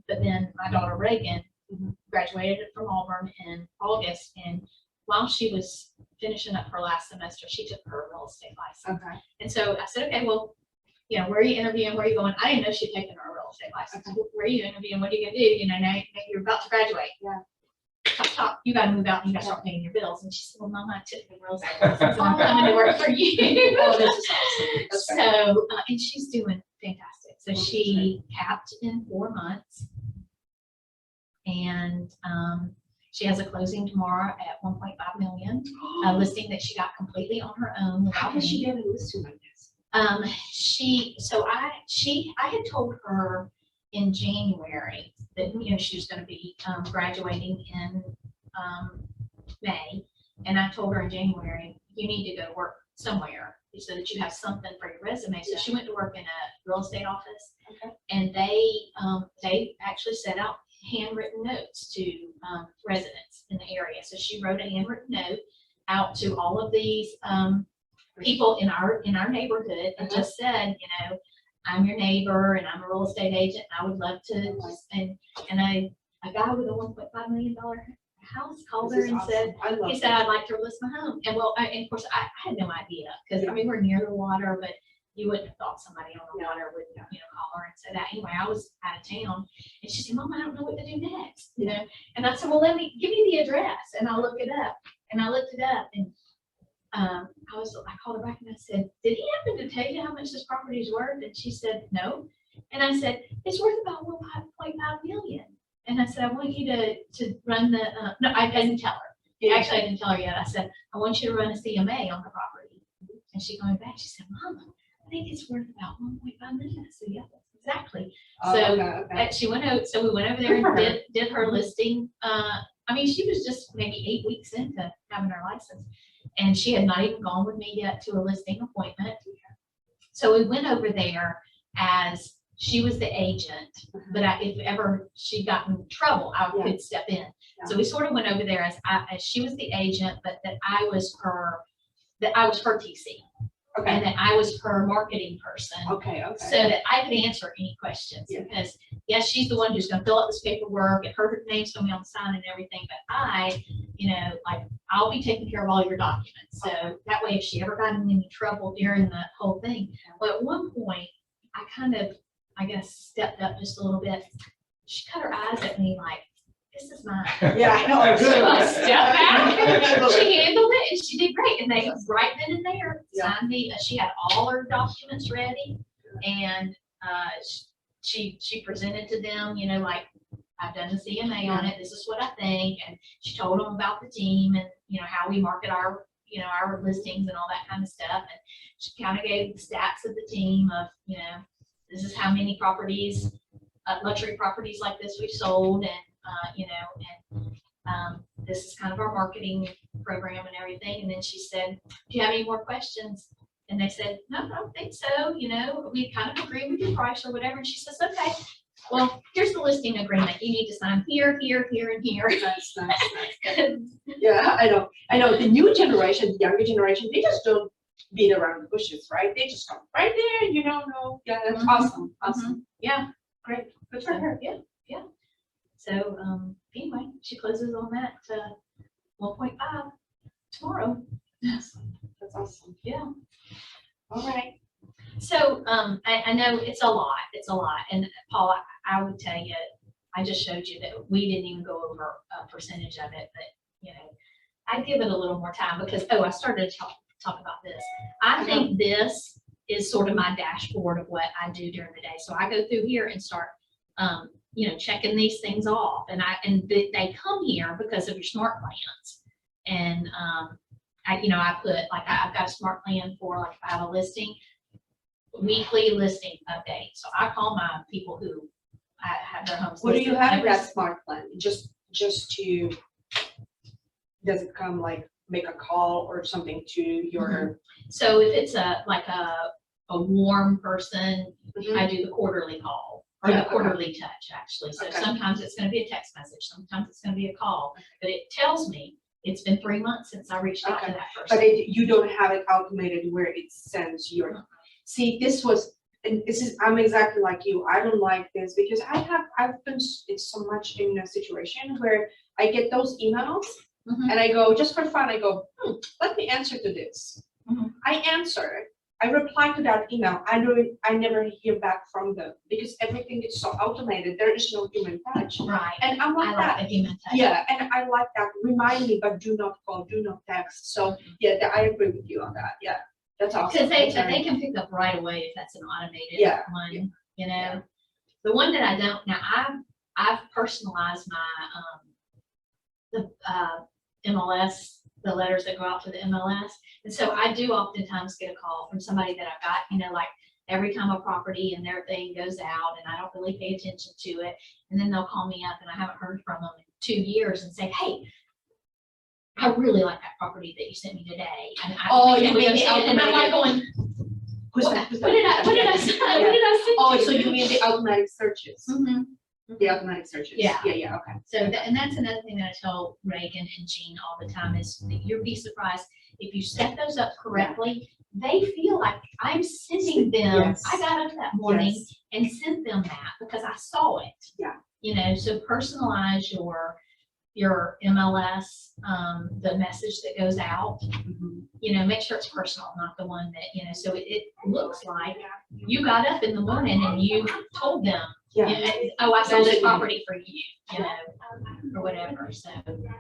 but then my daughter Reagan graduated from Auburn in August, and while she was finishing up her last semester, she took her real estate license. Okay. And so I said, okay, well, where are you interviewing? Where are you going? I didn't know she'd taken her real estate license. Where are you interviewing? What are you going to do? Now you're about to graduate. Yeah. Top, you got to move out and you got to start paying your bills. And she said, well, Mama, I took the real estate license and I'm coming to work for you. Oh, this is awesome. That's great. So, and she's doing fantastic. So she capped in 4 months. And she has a closing tomorrow at 1.5 million, a listing that she got completely on her own. How did she get a listing like this? I had told her in January that she was going to be graduating in May, and I told her in January, you need to go work somewhere so that you have something for your resume. So she went to work in a real estate office, and they actually set out handwritten notes to residents in the area. So she wrote a handwritten note out to all of these people in our neighborhood and just said, I'm your neighbor and I'm a real estate agent and I would love to just, and a guy with a $1.5 million house called her and said, he said, I'd like to list my home. And and of course I had no idea, because we're near the water, but you wouldn't have thought somebody on the water would, call her and say that. Anyway, I was out of town and she said, Mom, I don't know what to do next, and I said, well, give me the address and I'll look it up. And I looked it up, and I called her back and I said, did he happen to tell you how much this property is worth? And she said, no. And I said, it's worth about 1.5 million. And I said, I want you to run the, no, I didn't tell her. Actually, I didn't tell her yet. I said, I want you to run a CMA on the property. And she going back, she said, Mom, I think it's worth about 1.5 million. I said, yeah, exactly. So she went out, so we went over there and did her listing. She was just maybe 8 weeks into having her license, and she had not even gone with me yet to a listing appointment. So we went over there as she was the agent, but if ever she got in trouble, I could step in. So we sort of went over there as she was the agent, but that I was her TC. Okay, And that I was her marketing person. okay. So that I could answer any questions, because yes, she's the one who's gonna fill out this paperwork and her name's gonna be on the sign and everything, but I'll be taking care of all your documents. So that way, if she ever got in any trouble during the whole thing, well, at one point, I kind of, I guess, stepped up just a little bit. She cut her eyes at me like, this is mine. Yeah, I know. So I stepped back. She handled it and she did great. And they right then and there signed she had all her documents ready, and she presented to them, like, I've done the CMA on it. This is what I think. And she told them about the team and, how we market our, our listings and all that kind of stuff. And she kind of gave the stats of the team of, this is how many properties, luxury properties like this we've sold, and this is kind of our marketing program and everything. And then she said, do you have any more questions? And they said, no, I don't think so. We kind of agree with your price or whatever. And she says, okay, well, here's the listing agreement. You need to sign here, here, here, and here. That's nice. Yeah, I know. The new generation, the younger generation, they just don't beat around the bushes, right? They just come right there, no. Yeah, that's awesome. Yeah, Great. Good for her. yeah. So anyway, she closes on that 1.5 tomorrow. Yes, that's awesome. Yeah. All right. So I know it's a lot. And Paul, I would tell you, I just showed you that we didn't even go over a percentage of it, but I'd give it a little more time because I started to talk about this. I think this is sort of my dashboard of what I do during the day. So I go through here and start checking these things off, and they come here because of your smart plans. And I put, like, I've got a smart plan for, like, if I have a listing, weekly listing update. So I call my people who have their homes. What do you listed have in every that smart plan? Just to, does it come like make a call or something to your? So if it's a warm person, Mhm. I do the quarterly call or Yeah, the quarterly touch, actually. So Okay. sometimes it's going to be a text message, sometimes it's going to be a call, but it tells me it's been 3 months since I reached out to that person. But you don't have it automated where it sends your. See, I'm exactly like you. I don't like this because I've been so much in a situation where I get those emails and I go, just for fun, I go, let me answer to this. I answer, I reply to that email. I never hear back from them because everything is so automated. There is no human touch. Right. And I'm like I that. like the human touch. Yeah, and I like that. Remind me, but do not call, do not text. So yeah, I agree with you on that. Yeah, that's awesome. Because they can pick up right away if that's an automated one. The one that I don't now, I've personalized my MLS, the letters that go out to the MLS, and so I do oftentimes get a call from somebody that I've got, like every time a property and their thing goes out, and I don't really pay attention to it, and then they'll call me up, and I haven't heard from them in 2 years, and say, hey, I really like that property that you sent me today. And and I'm like going, what did I say? What did I say? Oh, so you mean the automatic searches? Mm-hmm. The automatic searches. Yeah. Yeah. Okay. So and that's another thing that I tell Reagan and Jean all the time is that you'll be surprised if you set those up correctly. They feel like I'm sending them. Yes. I got up that morning and sent them that because I saw it. Yeah. So personalize your MLS, the message that goes out. Make sure it's personal, not the one that so it looks like you got up in the morning and you told them. Oh, I sold this property for you, or whatever. So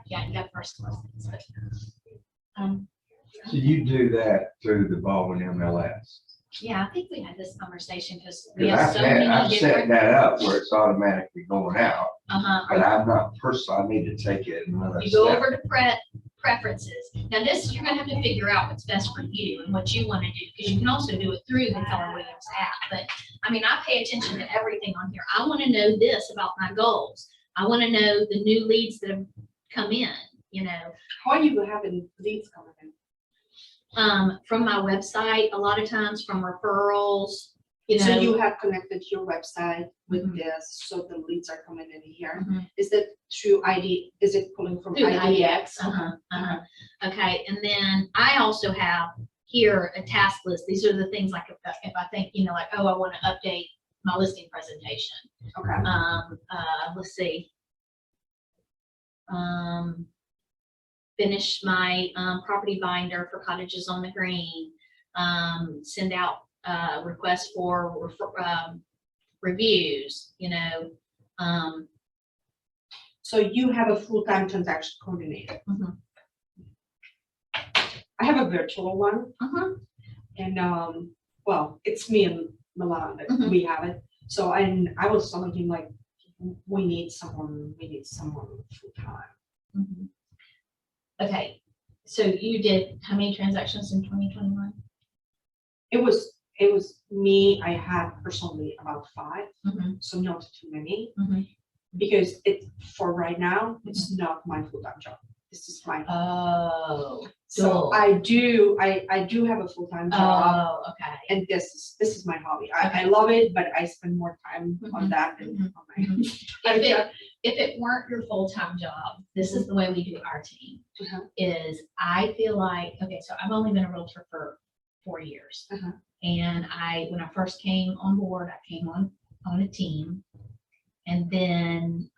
you got personal things. So you do that through the Baldwin MLS? Yeah, I think we had this conversation because we Because have so many I've set different. that up where it's automatically going out, but Or I'm not personal. I need to take it another you go step. over to preferences. Now this, you're gonna have to figure out what's best for you and what you want to do, because you can also do it through the Keller Williams app. But I pay attention to everything on here. I want to know this about my goals. I want to know the new leads that have come in, How are you having leads coming in? from my website, a lot of times from referrals, You So know, you have connected your website with Mhm. this, so the leads are coming in here. Mhm. Is that through ID, is it pulling from Through IDX? Okay, and then I also have here a task list. These are the things like if I think, you know, like, oh, I want to update my listing presentation. Okay, Let's see. Finish my property binder for cottages on the green. Send out requests for reviews, you know. so you have a full-time transaction coordinator. Mhm. I have a virtual one, Mhm. and well, it's me and Milan that Mhm. we have it. So I was thinking like, we need someone full-time. Mhm. Okay, so you did how many transactions in 2021? It was me, I had personally about 5, so not too many. Mhm. Because for right now, it's not my full-time job. This is my, Oh, so dual. I do have a full-time job, Oh, okay. and this is my hobby. I Okay. love it, but I spend more time on Mhm, that than mhm, on my. If it weren't your full-time job, this is the way we do our team. Uh-huh. Is I feel like, okay, so I've only been a realtor for 4 years. Uh-huh. And when I first came on board, I came on a team. And then,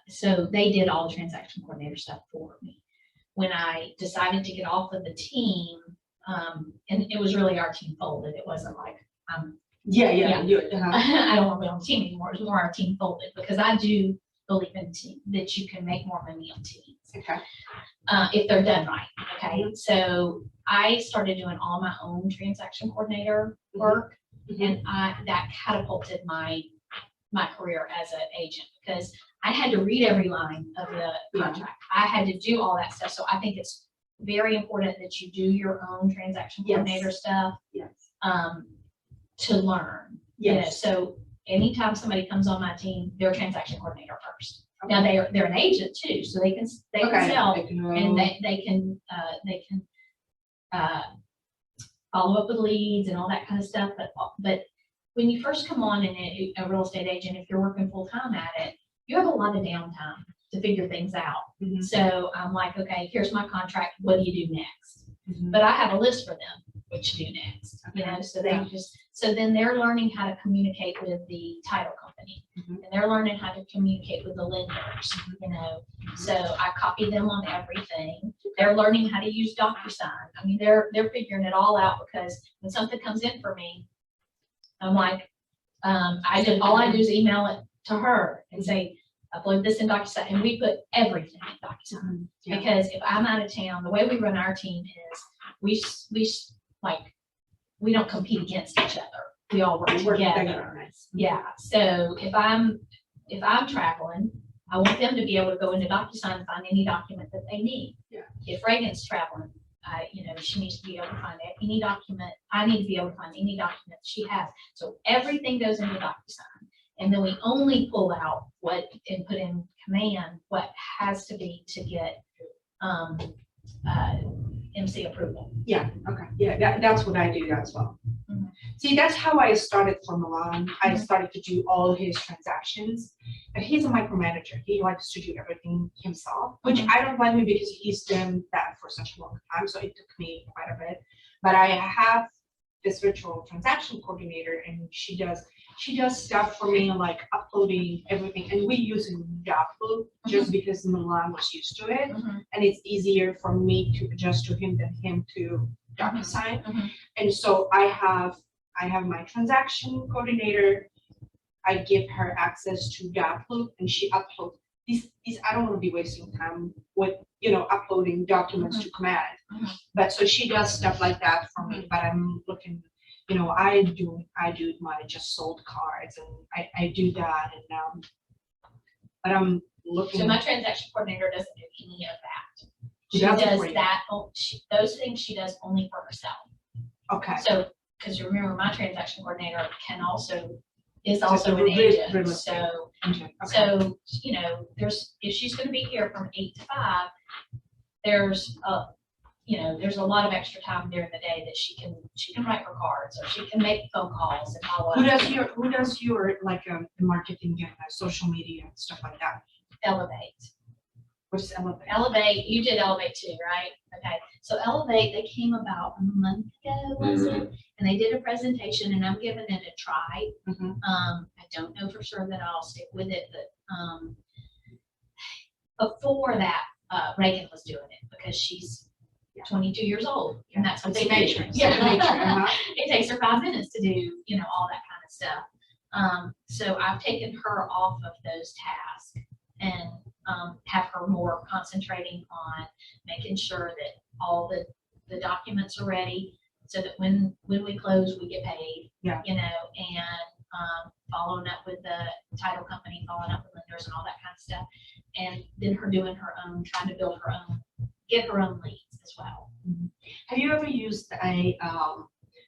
so they did all the transaction coordinator stuff for me. When I decided to get off of the team, and it was really our team folded. It wasn't like, Yeah. I don't want to be on the team anymore. It's more our team folded because I do believe in team that you can make more money on teams. Okay. If they're done right. Okay. So I started doing all my own transaction coordinator work, and that catapulted my career as an agent because I had to read every line of the contract. I had to do all that stuff. So I think it's very important that you do your own transaction coordinator stuff. Yes. To learn. Yes. You know, so anytime somebody comes on my team, they're a transaction coordinator first. Okay. Now they're an agent too, so they can sell and they can follow up with leads and all that kind of stuff. But when you first come on a real estate agent, if you're working full time at it, you have a lot of downtime to figure things out. So I'm like, okay, here's my contract. What do you do next? But I have a list for them. What you do next, you know, so they so then they're learning how to communicate with the title company and they're learning how to communicate with the lenders, you know, so I copy them on everything. They're learning how to use DocuSign. I mean, they're figuring it all out because when something comes in for me, I'm like, all I do is email it to her and say, upload this in DocuSign, and we put everything in DocuSign. Because if I'm out of town, the way we run our team is we don't compete against each other. We all work together. Nice. Yeah. So if I'm traveling, I want them to be able to go into DocuSign and find any document that they need. Yeah. If Reagan's traveling, she needs to be able to find any document. I need to be able to find any document she has. So everything goes into DocuSign. And then we only pull out and put in command what has to be to get MC approval. Yeah, okay, yeah, that's what I do as well. See, that's how I started for Milan. I started to do all his transactions, but he's a micromanager. He likes to do everything himself, which I don't blame him because he's done that for such a long time, so it took me quite a bit. But I have this virtual transaction coordinator, and she does stuff for me like uploading everything, and we use Yahoo just because Milan was used to it, and it's easier for me to adjust to him than him to DocuSign. And so I have my transaction coordinator. I give her access to Yahoo, and she uploads these. I don't want to be wasting time with uploading documents to command, but so she does stuff like that for me. But I'm looking. I do my just sold cards, and I do that, and but I'm looking. So my transaction coordinator doesn't do any of that. She She does it does for you. that. Those things she does only for herself. Okay. So, because you remember, my transaction coordinator is Just also a an agent. real So, Okay. so if she's going to be here from 8 to 5, there's you know, there's a lot of extra time during the day that she can write her cards, or she can make phone calls and follow Who up. does your like marketing and social media and stuff like that? Elevate. What is Elevate? Elevate, you did Elevate too, right? Okay, so Elevate, they came about a month ago, was it? And they did a presentation, and I'm giving it a try. Mhm. I don't know for sure that I'll stick with it, but before that, Reagan was doing it because she's 22 years old, and that's what It's they a do. matrix. Yeah, It's a matrix, it takes her 5 minutes to do, you know, all that kind of stuff. So I've taken her off of those tasks and have her more concentrating on making sure that all the documents are ready, so that when we close, we get paid. Yeah. You know, and following up with the title company, following up with lenders and all that kind of stuff. And then her doing her own, trying to build her own, get her own leads as well. Have you ever used and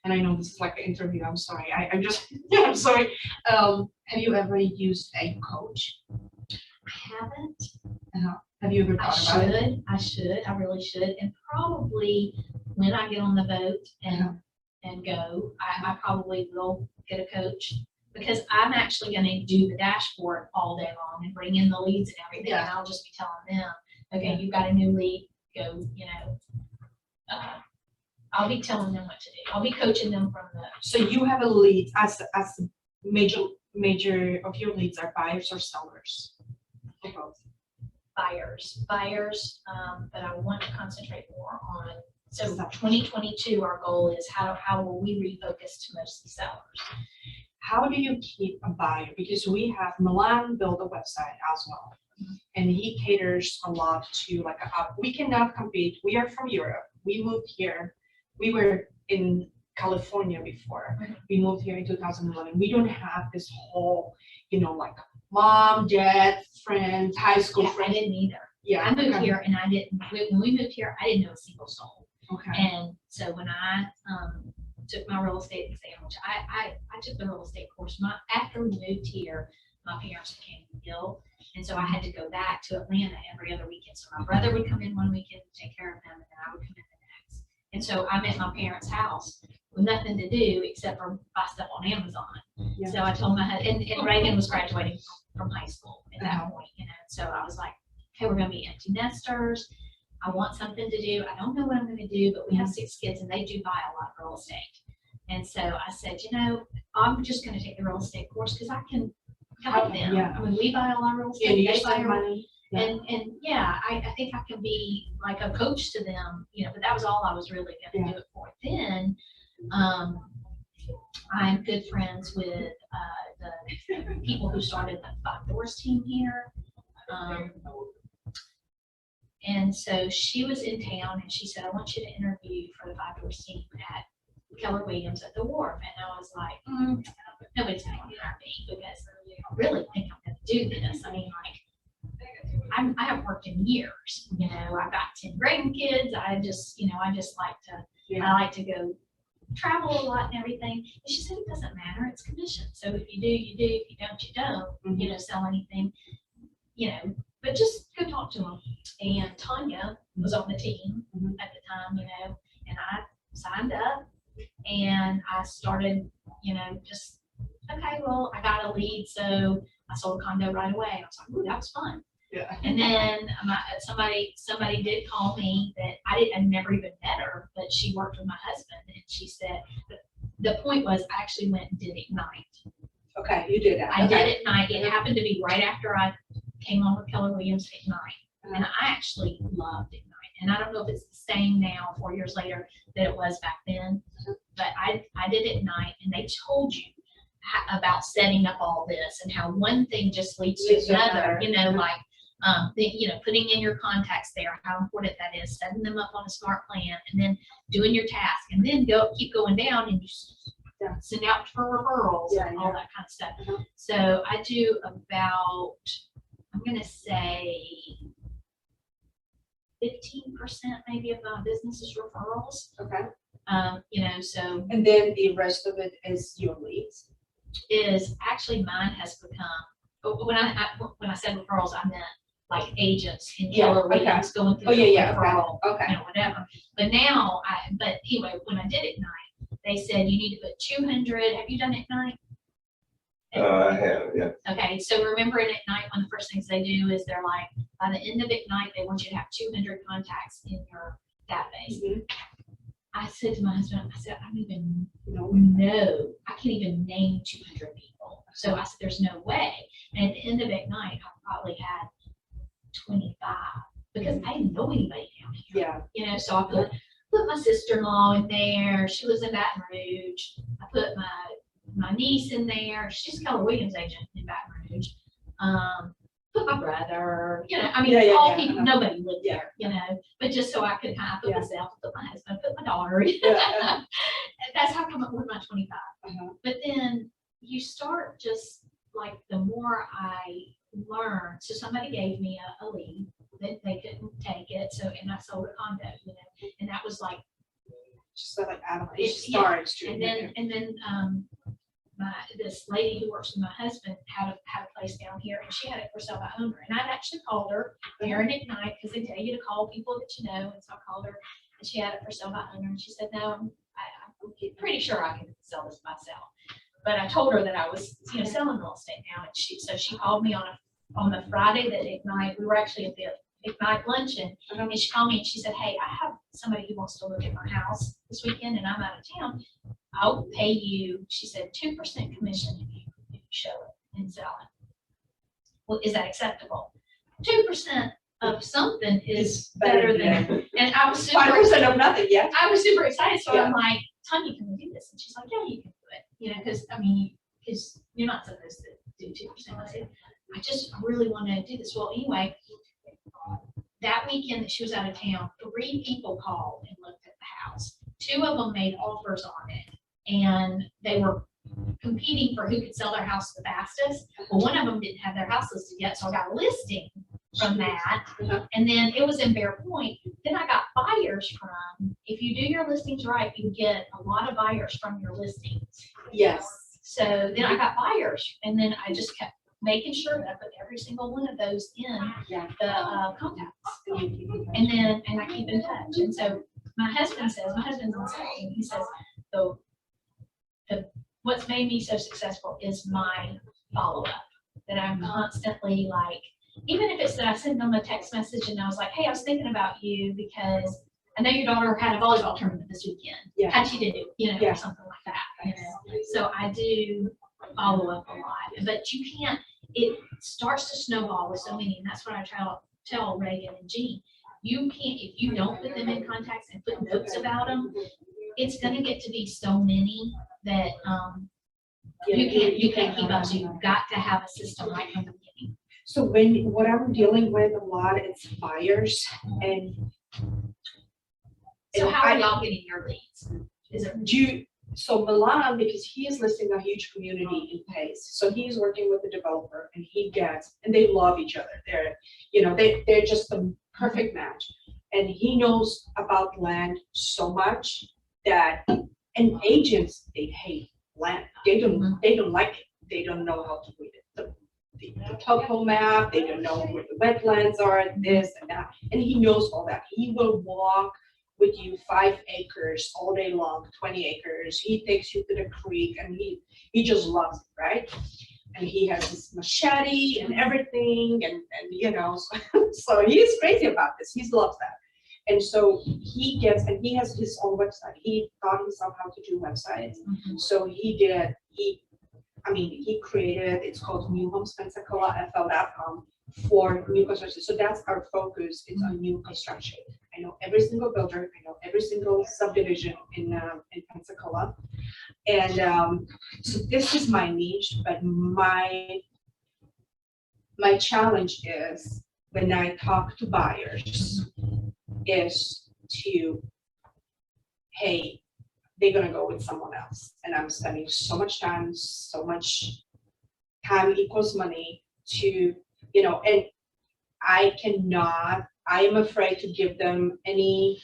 I know this is like an interview, I'm sorry, I'm just, yeah, I'm sorry. Have you ever used a coach? I haven't. Have you ever I thought about it? I really should. And probably when I get on the boat and go, I probably will get a coach, because I'm actually gonna do the dashboard all day long and bring in the leads and everything. And I'll just be telling them, okay, you've got a new lead, go, you know. I'll be telling them what to do. I'll be coaching them from the. So you have a lead as the major of your leads are buyers or sellers? Or both? Buyers, but I want to concentrate more on, so 2022, our goal is how will we refocus to mostly sellers? How do you keep a buyer? Because we have Milan build a website as well. And he caters a lot to like, we cannot compete. We are from Europe. We moved here. We were in California before. We moved here in 2011. We don't have this whole, you know, like mom, dad, friends, high school I friends. didn't either. Yeah. I moved okay. here and when we moved here, I didn't know a single soul. Okay. And so when I took my real estate exam, which I took the real estate course, after we moved here, my parents became ill. And so I had to go back to Atlanta every other weekend. So my brother would come in one weekend to take care of him, and then I would come in the next. And so I'm at my parents' house with nothing to do except for buy stuff on Amazon. Yeah. So I told my husband, and Reagan was graduating from high school at that point, you know. So I was like, okay, we're gonna be empty nesters. I want something to do. I don't know what I'm gonna do, but we have 6 kids and they do buy a lot of real estate. And so I said, you know, I'm just gonna take the real estate course because I can help them. Yeah. I mean, we buy a lot of real Yeah, estate. you They buy save money. Yeah. And yeah, I think I can be like a coach to them, you know, but that was all I was really gonna do it for. Then I'm good friends with the people who started the 5 Doors team here. And so she was in town and she said, I want you to interview for the 5 Doors team at Keller Williams at the Wharf. And I was like, nobody's gonna hire me because I really think I'm gonna do this. I mean, like, I haven't worked in years, you know, I've got 10 grandkids. I just like to, I like to go travel a lot and everything. And she said, it doesn't matter, it's commission. So if you do, you do, if you don't, you don't, you know, sell anything, you know, but just go talk to them. And Tanya was on the team at the time, you know, and I signed up and I started, you know, just, okay, well, I got a lead. So I sold a condo right away. I was like, ooh, that was fun. Yeah. And then somebody did call me that I never even met her, but she worked with my husband, and she said, the point was I actually went and did Ignite. Okay, you did that. I did Ignite. It happened to be right after I came on with Keller Williams Ignite, and I actually loved Ignite. And I don't know if it's the same now, 4 years later, that it was back then, but I did Ignite, and they told you about setting up all this and how one thing just leads to another, you know, like, you know, putting in your contacts there, how important that is, setting them up on a smart plan, and then doing your task, and then keep going down and you send out for referrals and all that kind of stuff. So I do about, I'm going to say 15% maybe of my business is referrals. Okay. You know, so. And then the rest of it is your leads. Is actually mine has become, when I said referrals, I meant like agents in Yeah, Keller okay. Williams going through Oh, the yeah, referral, okay. whatever. But now but anyway, when I did Ignite, they said you need to put 200. Have you done Ignite? I have, yeah. Okay, so remember in Ignite, one of the first things they do is they're like, by the end of Ignite, they want you to have 200 contacts in your database. Mhm. I said to my husband, I said, I don't even No. know, I can't even name 200 people. So I said, there's no way. And at the end of Ignite, I probably had 25 because I didn't know anybody down here. Yeah. You know, so I put my sister-in-law in there. She lives in Baton Rouge. I put my niece in there. She's a Keller Williams agent in Baton Rouge. Put my brother, you know, I mean, Yeah, all yeah, people, nobody lived Yeah. there, you know, but just so I could kind of put Yeah. myself, put my husband, put my daughter. Yeah. And that's how I come up with my 25. Uh-huh. But then you start just like the more I learn. So somebody gave me a lead that they couldn't take it. So, and I sold a condo, you know, and that was like, Just so like out of It- it starts to. and then this lady who works with my husband had a place down here, and she had it for sale by owner. And I'd actually called her here in Ignite because they tell you to call people that you know. And so I called her, and she had it for sale by owner. And she said, "No, I'm pretty sure I can sell this myself." But I told her that I was, you know, selling real estate now, and she called me on the Friday that Ignite. We were actually at the Ignite luncheon, and she called me and she said, "Hey, I have somebody who wants to look at my house this weekend, and I'm out of town. I'll pay you," she said, 2% commission if you show it and sell it. Well, is that acceptable? 2% of something is better than, and I was super, 5% of nothing, yeah. I was super excited. So Yeah. I'm like, "Tanya, can we do this?" And she's like, "Yeah, you can do it." You know, because I mean, because you're not supposed to do 2%. I said, I just really want to do this. Well, anyway, that weekend that she was out of town, 3 people called and looked at the house. 2 of them made offers on it, and they were competing for who could sell their house the fastest. Well, one of them didn't have their house listed yet, so I got a listing from that. And then it was in Bear Point. Then I got buyers from, if you do your listings right, you get a lot of buyers from your listings. Yes. So then I got buyers, and then I just kept making sure that I put every single one of those in Yeah. the contacts. And I keep in touch. And so my husband's in sales, and he says, what's made me so successful is my follow-up, that I'm constantly like, even if it's that I send them a text message and I was like, "Hey, I was thinking about you because I know your daughter had a volleyball tournament this weekend. Yeah. How'd you do?" You know, Yeah. or something like that. You know? So I do follow up a lot, but you can't, it starts to snowball with so many, and that's what I tell Reagan and Jean. You can't, if you don't put them in contacts and put notes about them, it's gonna get to be so many that you can't keep up. So you've got to have a system right from the beginning. So what I'm dealing with a lot, it's buyers and. So and how are y'all getting your leads? Is it So Milan, because he is listing a huge community in Pace, so he's working with the developer and and they love each other. They're just the perfect match. And he knows about land so much that, and agents, they hate land. They don't like it. They don't know how to read it. The topo map, they don't know where the wetlands are, this and that. And he knows all that. He will walk with you 5 acres all day long, 20 acres. He takes you to the creek and he just loves it, right? And he has his machete and everything so he's crazy about this. He loves that. And so he has his own website. He taught himself how to do websites. So he created, it's called newhomespensacolafl.com for new construction. So that's our focus, is on new construction. I know every single builder, I know every single subdivision in Pensacola. And so this is my niche, but my challenge is when I talk to buyers is to, hey, they're gonna go with someone else. And I'm spending so much time equals money to, and I am afraid to give them any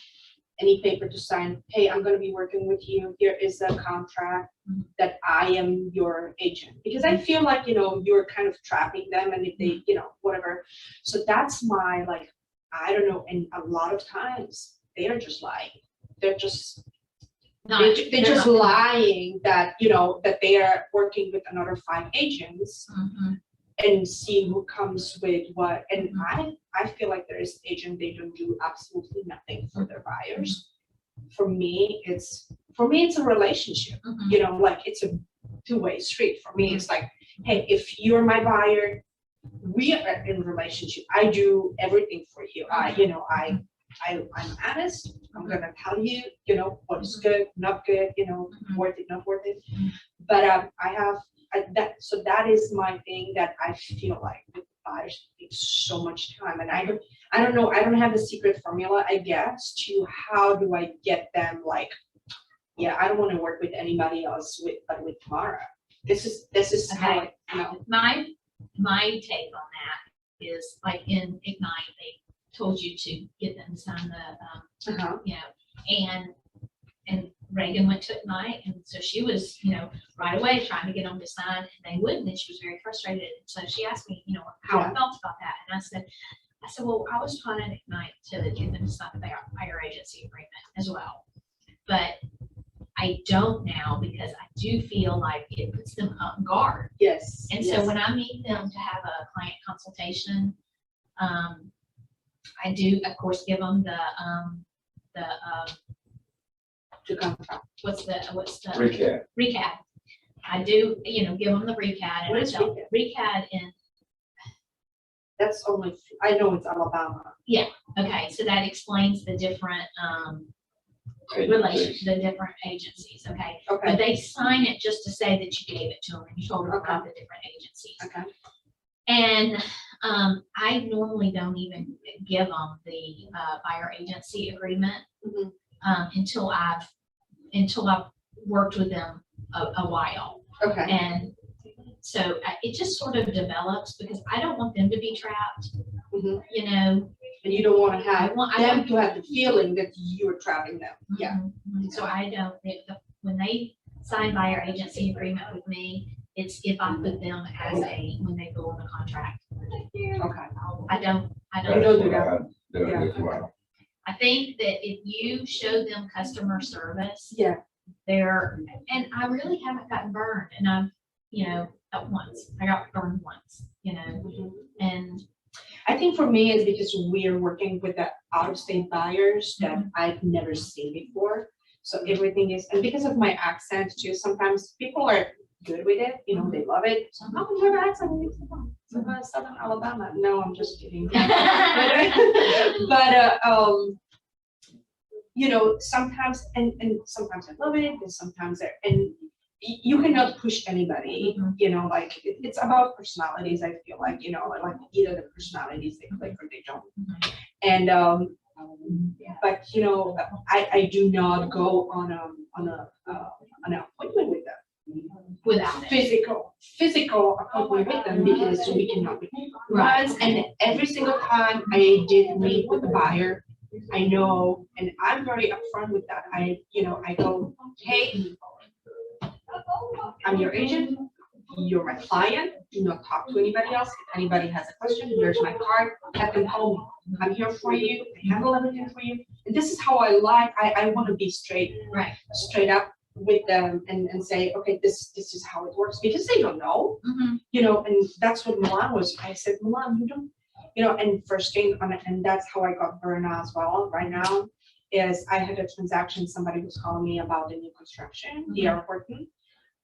any paper to sign. Hey, I'm gonna be working with you. Here is the contract that I am your agent. Because I feel like, you're kind of trapping them, and if they, whatever. So that's my, like, I don't know, and a lot of times they are just lying. They're just they're just lying that, that they are working with another 5 agents and see who comes with what. And I feel like there is agent, they don't do absolutely nothing for their buyers. For me, it's a relationship, like it's a two-way street. For me, it's like, hey, if you're my buyer, we are in a relationship. I do everything for you. I'm honest. I'm gonna tell you, what is good, not good, worth it, not worth it. But so that is my thing that I feel like with buyers takes so much time, and I don't know. I don't have a secret formula, I guess, to how do I get them like, yeah, I don't want to work with anybody else but with Tamara. This is Okay. how My take on that is like in Ignite, they told you to get them to sign the, and Reagan went to Ignite, and so she was, right away trying to get them to sign, and they wouldn't, and she was very frustrated. So she asked me, how I felt about that, and I said, well, I was trying to Ignite to get them to sign the buyer agency agreement as well, but I don't now, because I do feel like it puts them on guard. Yes. And so when I meet them to have a client consultation, I do, of course, give them what's the recap. I do, give them the recap, and I tell recap in. That's only, I know it's Alabama. Yeah. Okay. So that explains the different the different agencies. Okay. Okay. But they sign it just to say that you gave it to them and you told them about the different agencies. Okay. And I normally don't even give them the buyer agency agreement until I've worked with them a while. Okay. And so it just sort of develops, because I don't want them to be trapped, And you don't want to have them to have the feeling that you're trapping them. Yeah. So I don't, when they sign buyer agency agreement with me, it's if I put them as when they go on the contract. Okay. I don't do that. Yeah. I think that if you show them customer service, Yeah. and I really haven't gotten burned, and I've, at once, I got burned once, and I think for me it's because we're working with the out-of-state buyers that I've never seen before. So everything is, and because of my accent too, sometimes people are good with it, they love it. So, oh, your accent makes it fun. So, Southern Alabama. No, I'm just kidding. Sometimes, and sometimes I love it, and sometimes and you cannot push anybody, like it's about personalities. I feel like, like either the personalities they click or they don't. And but I do not go on an appointment with them without physical appointment with them, because we cannot be once. And every single time I did meet with the buyer, I know, and I'm very upfront with that. I go, hey, I'm your agent, you're my client, do not talk to anybody else. If anybody has a question, here's my card, have them call me. I'm here for you, I handle everything for you. And this is how I want to be straight up with them and say, okay, this is how it works, because they don't know, and that's what Milan was. I said, Milan, you don't, and first thing on it, and that's how I got burned out as well right now, is I had a transaction, somebody was calling me about a new construction, the airport.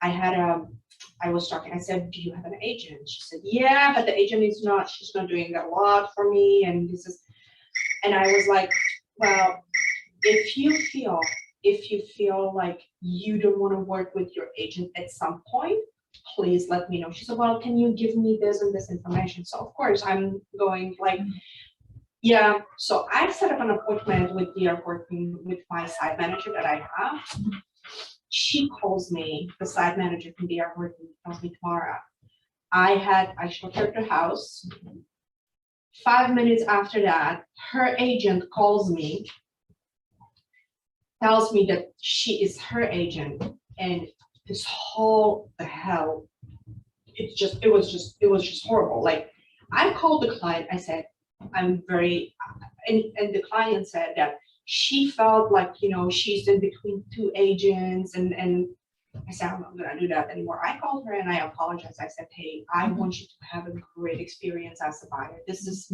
I was talking, I said, do you have an agent? She said, yeah, but the agent she's not doing a lot for me, and and I was like, well, if you feel like you don't want to work with your agent at some point, please let me know. She said, well, can you give me this and this information? So of course I'm going like, yeah. So I set up an appointment with the airport with my site manager that I have. She calls me, the site manager from the airport, tells me, Tamara, I showed her the house. 5 minutes after that, her agent calls me tells me that she is her agent, and this whole the hell, it was just horrible. Like, I called the client, I said, I'm very, and the client said that she felt like, she's in between two agents, and I said, I'm not gonna do that anymore. I called her and I apologized. I said, hey, I want you to have a great experience as a buyer. This is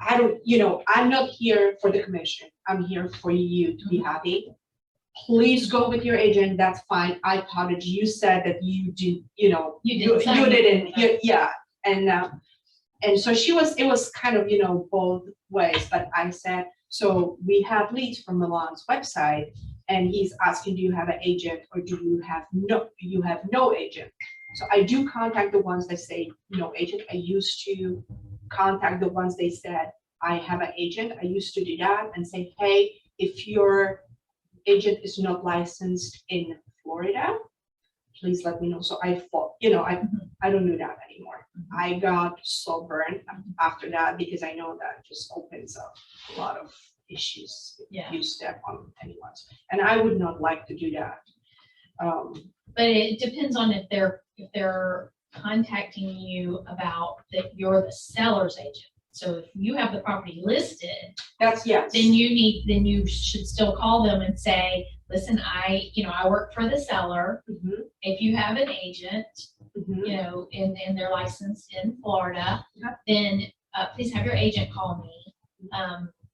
I'm not here for the commission. I'm here for you to be happy. Please go with your agent. That's fine. I thought that you said that you did, you didn't, yeah. And so it was kind of, both ways, but I said, so we have leads from Milan's website, and he's asking, do you have an agent, or do you have no agent? So I do contact the ones that say no agent. I used to contact the ones they said, I have an agent. I used to do that and say, hey, if your agent is not licensed in Florida, please let me know. So I thought, I don't do that anymore. I got so burned after that, because I know that just opens up a lot of issues if you step on anyone's. And I would not like to do that. But it depends on if they're contacting you about that you're the seller's agent. So if you have the property listed, That's yes. then you should still call them and say, listen, I work for the seller. Mhm, If you have an agent, mhm. and they're licensed in Florida, Yep. then please have your agent call me.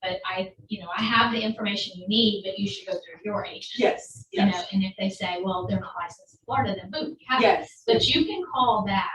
But I have the information you need, but you should go through your agent. Yes, yes, And if they say, well, they're not licensed in Florida, then boom, you have it. yes. But you can call back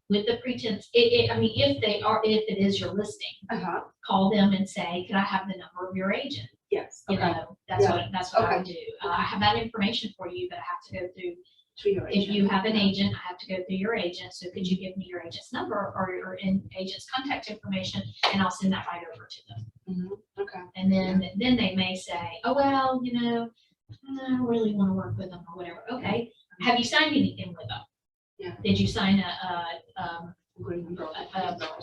with the pretense, if it is your listing, Uh-huh, call them and say, can I have the number of your agent? yes, You okay. know, that's Yeah. what I would do. I have that information for you, but I have to go through, To your if agent. you have an agent, I have to go through your agent. So could you give me your agent's number or your agent's contact information, and I'll send that right over to them. Mhm, okay. And then they may say, oh, well, I don't really want to work with them or whatever. Okay, have you signed anything with them? Yeah. Did you sign Green and gold.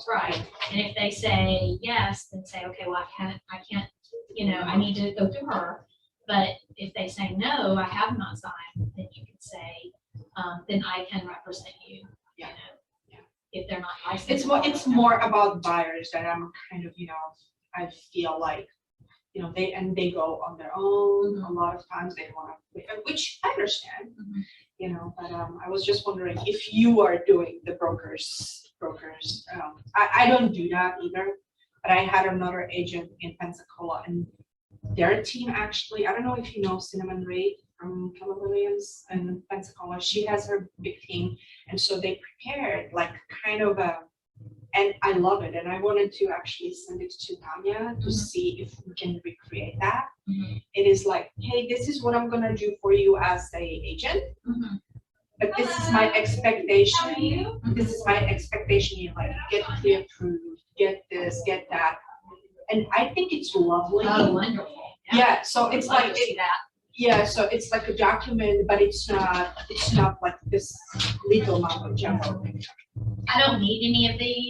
right? And if they say yes, then say, okay, well, I can't, I need to go through her. But if they say no, I have not signed, then you can say, then I can represent you. Yeah. Yeah. If they're not licensed. It's more about buyers that I'm kind of, I feel like, they go on their own. Mhm. A lot of times they want to, which I understand, Mhm. but I was just wondering if you are doing the brokers. I don't do that either, but I had another agent in Pensacola, and their team actually, I don't know if you know Cinnamon Reed from Keller Williams in Pensacola. She has her big team, and so they prepared like kind of and I love it. And I wanted to actually send it to Tanya to see if we can recreate that. Mhm. It is like, hey, this is what I'm gonna do for you as a agent, Mhm. but this is my expectation. This is my expectation. You like get pre-approved, get this, get that, and I think it's lovely. Oh, wonderful. Yeah, so it's I'd love like to see that. yeah, so it's like a document, but it's not like this legal mumbo jumbo. I don't need any of these.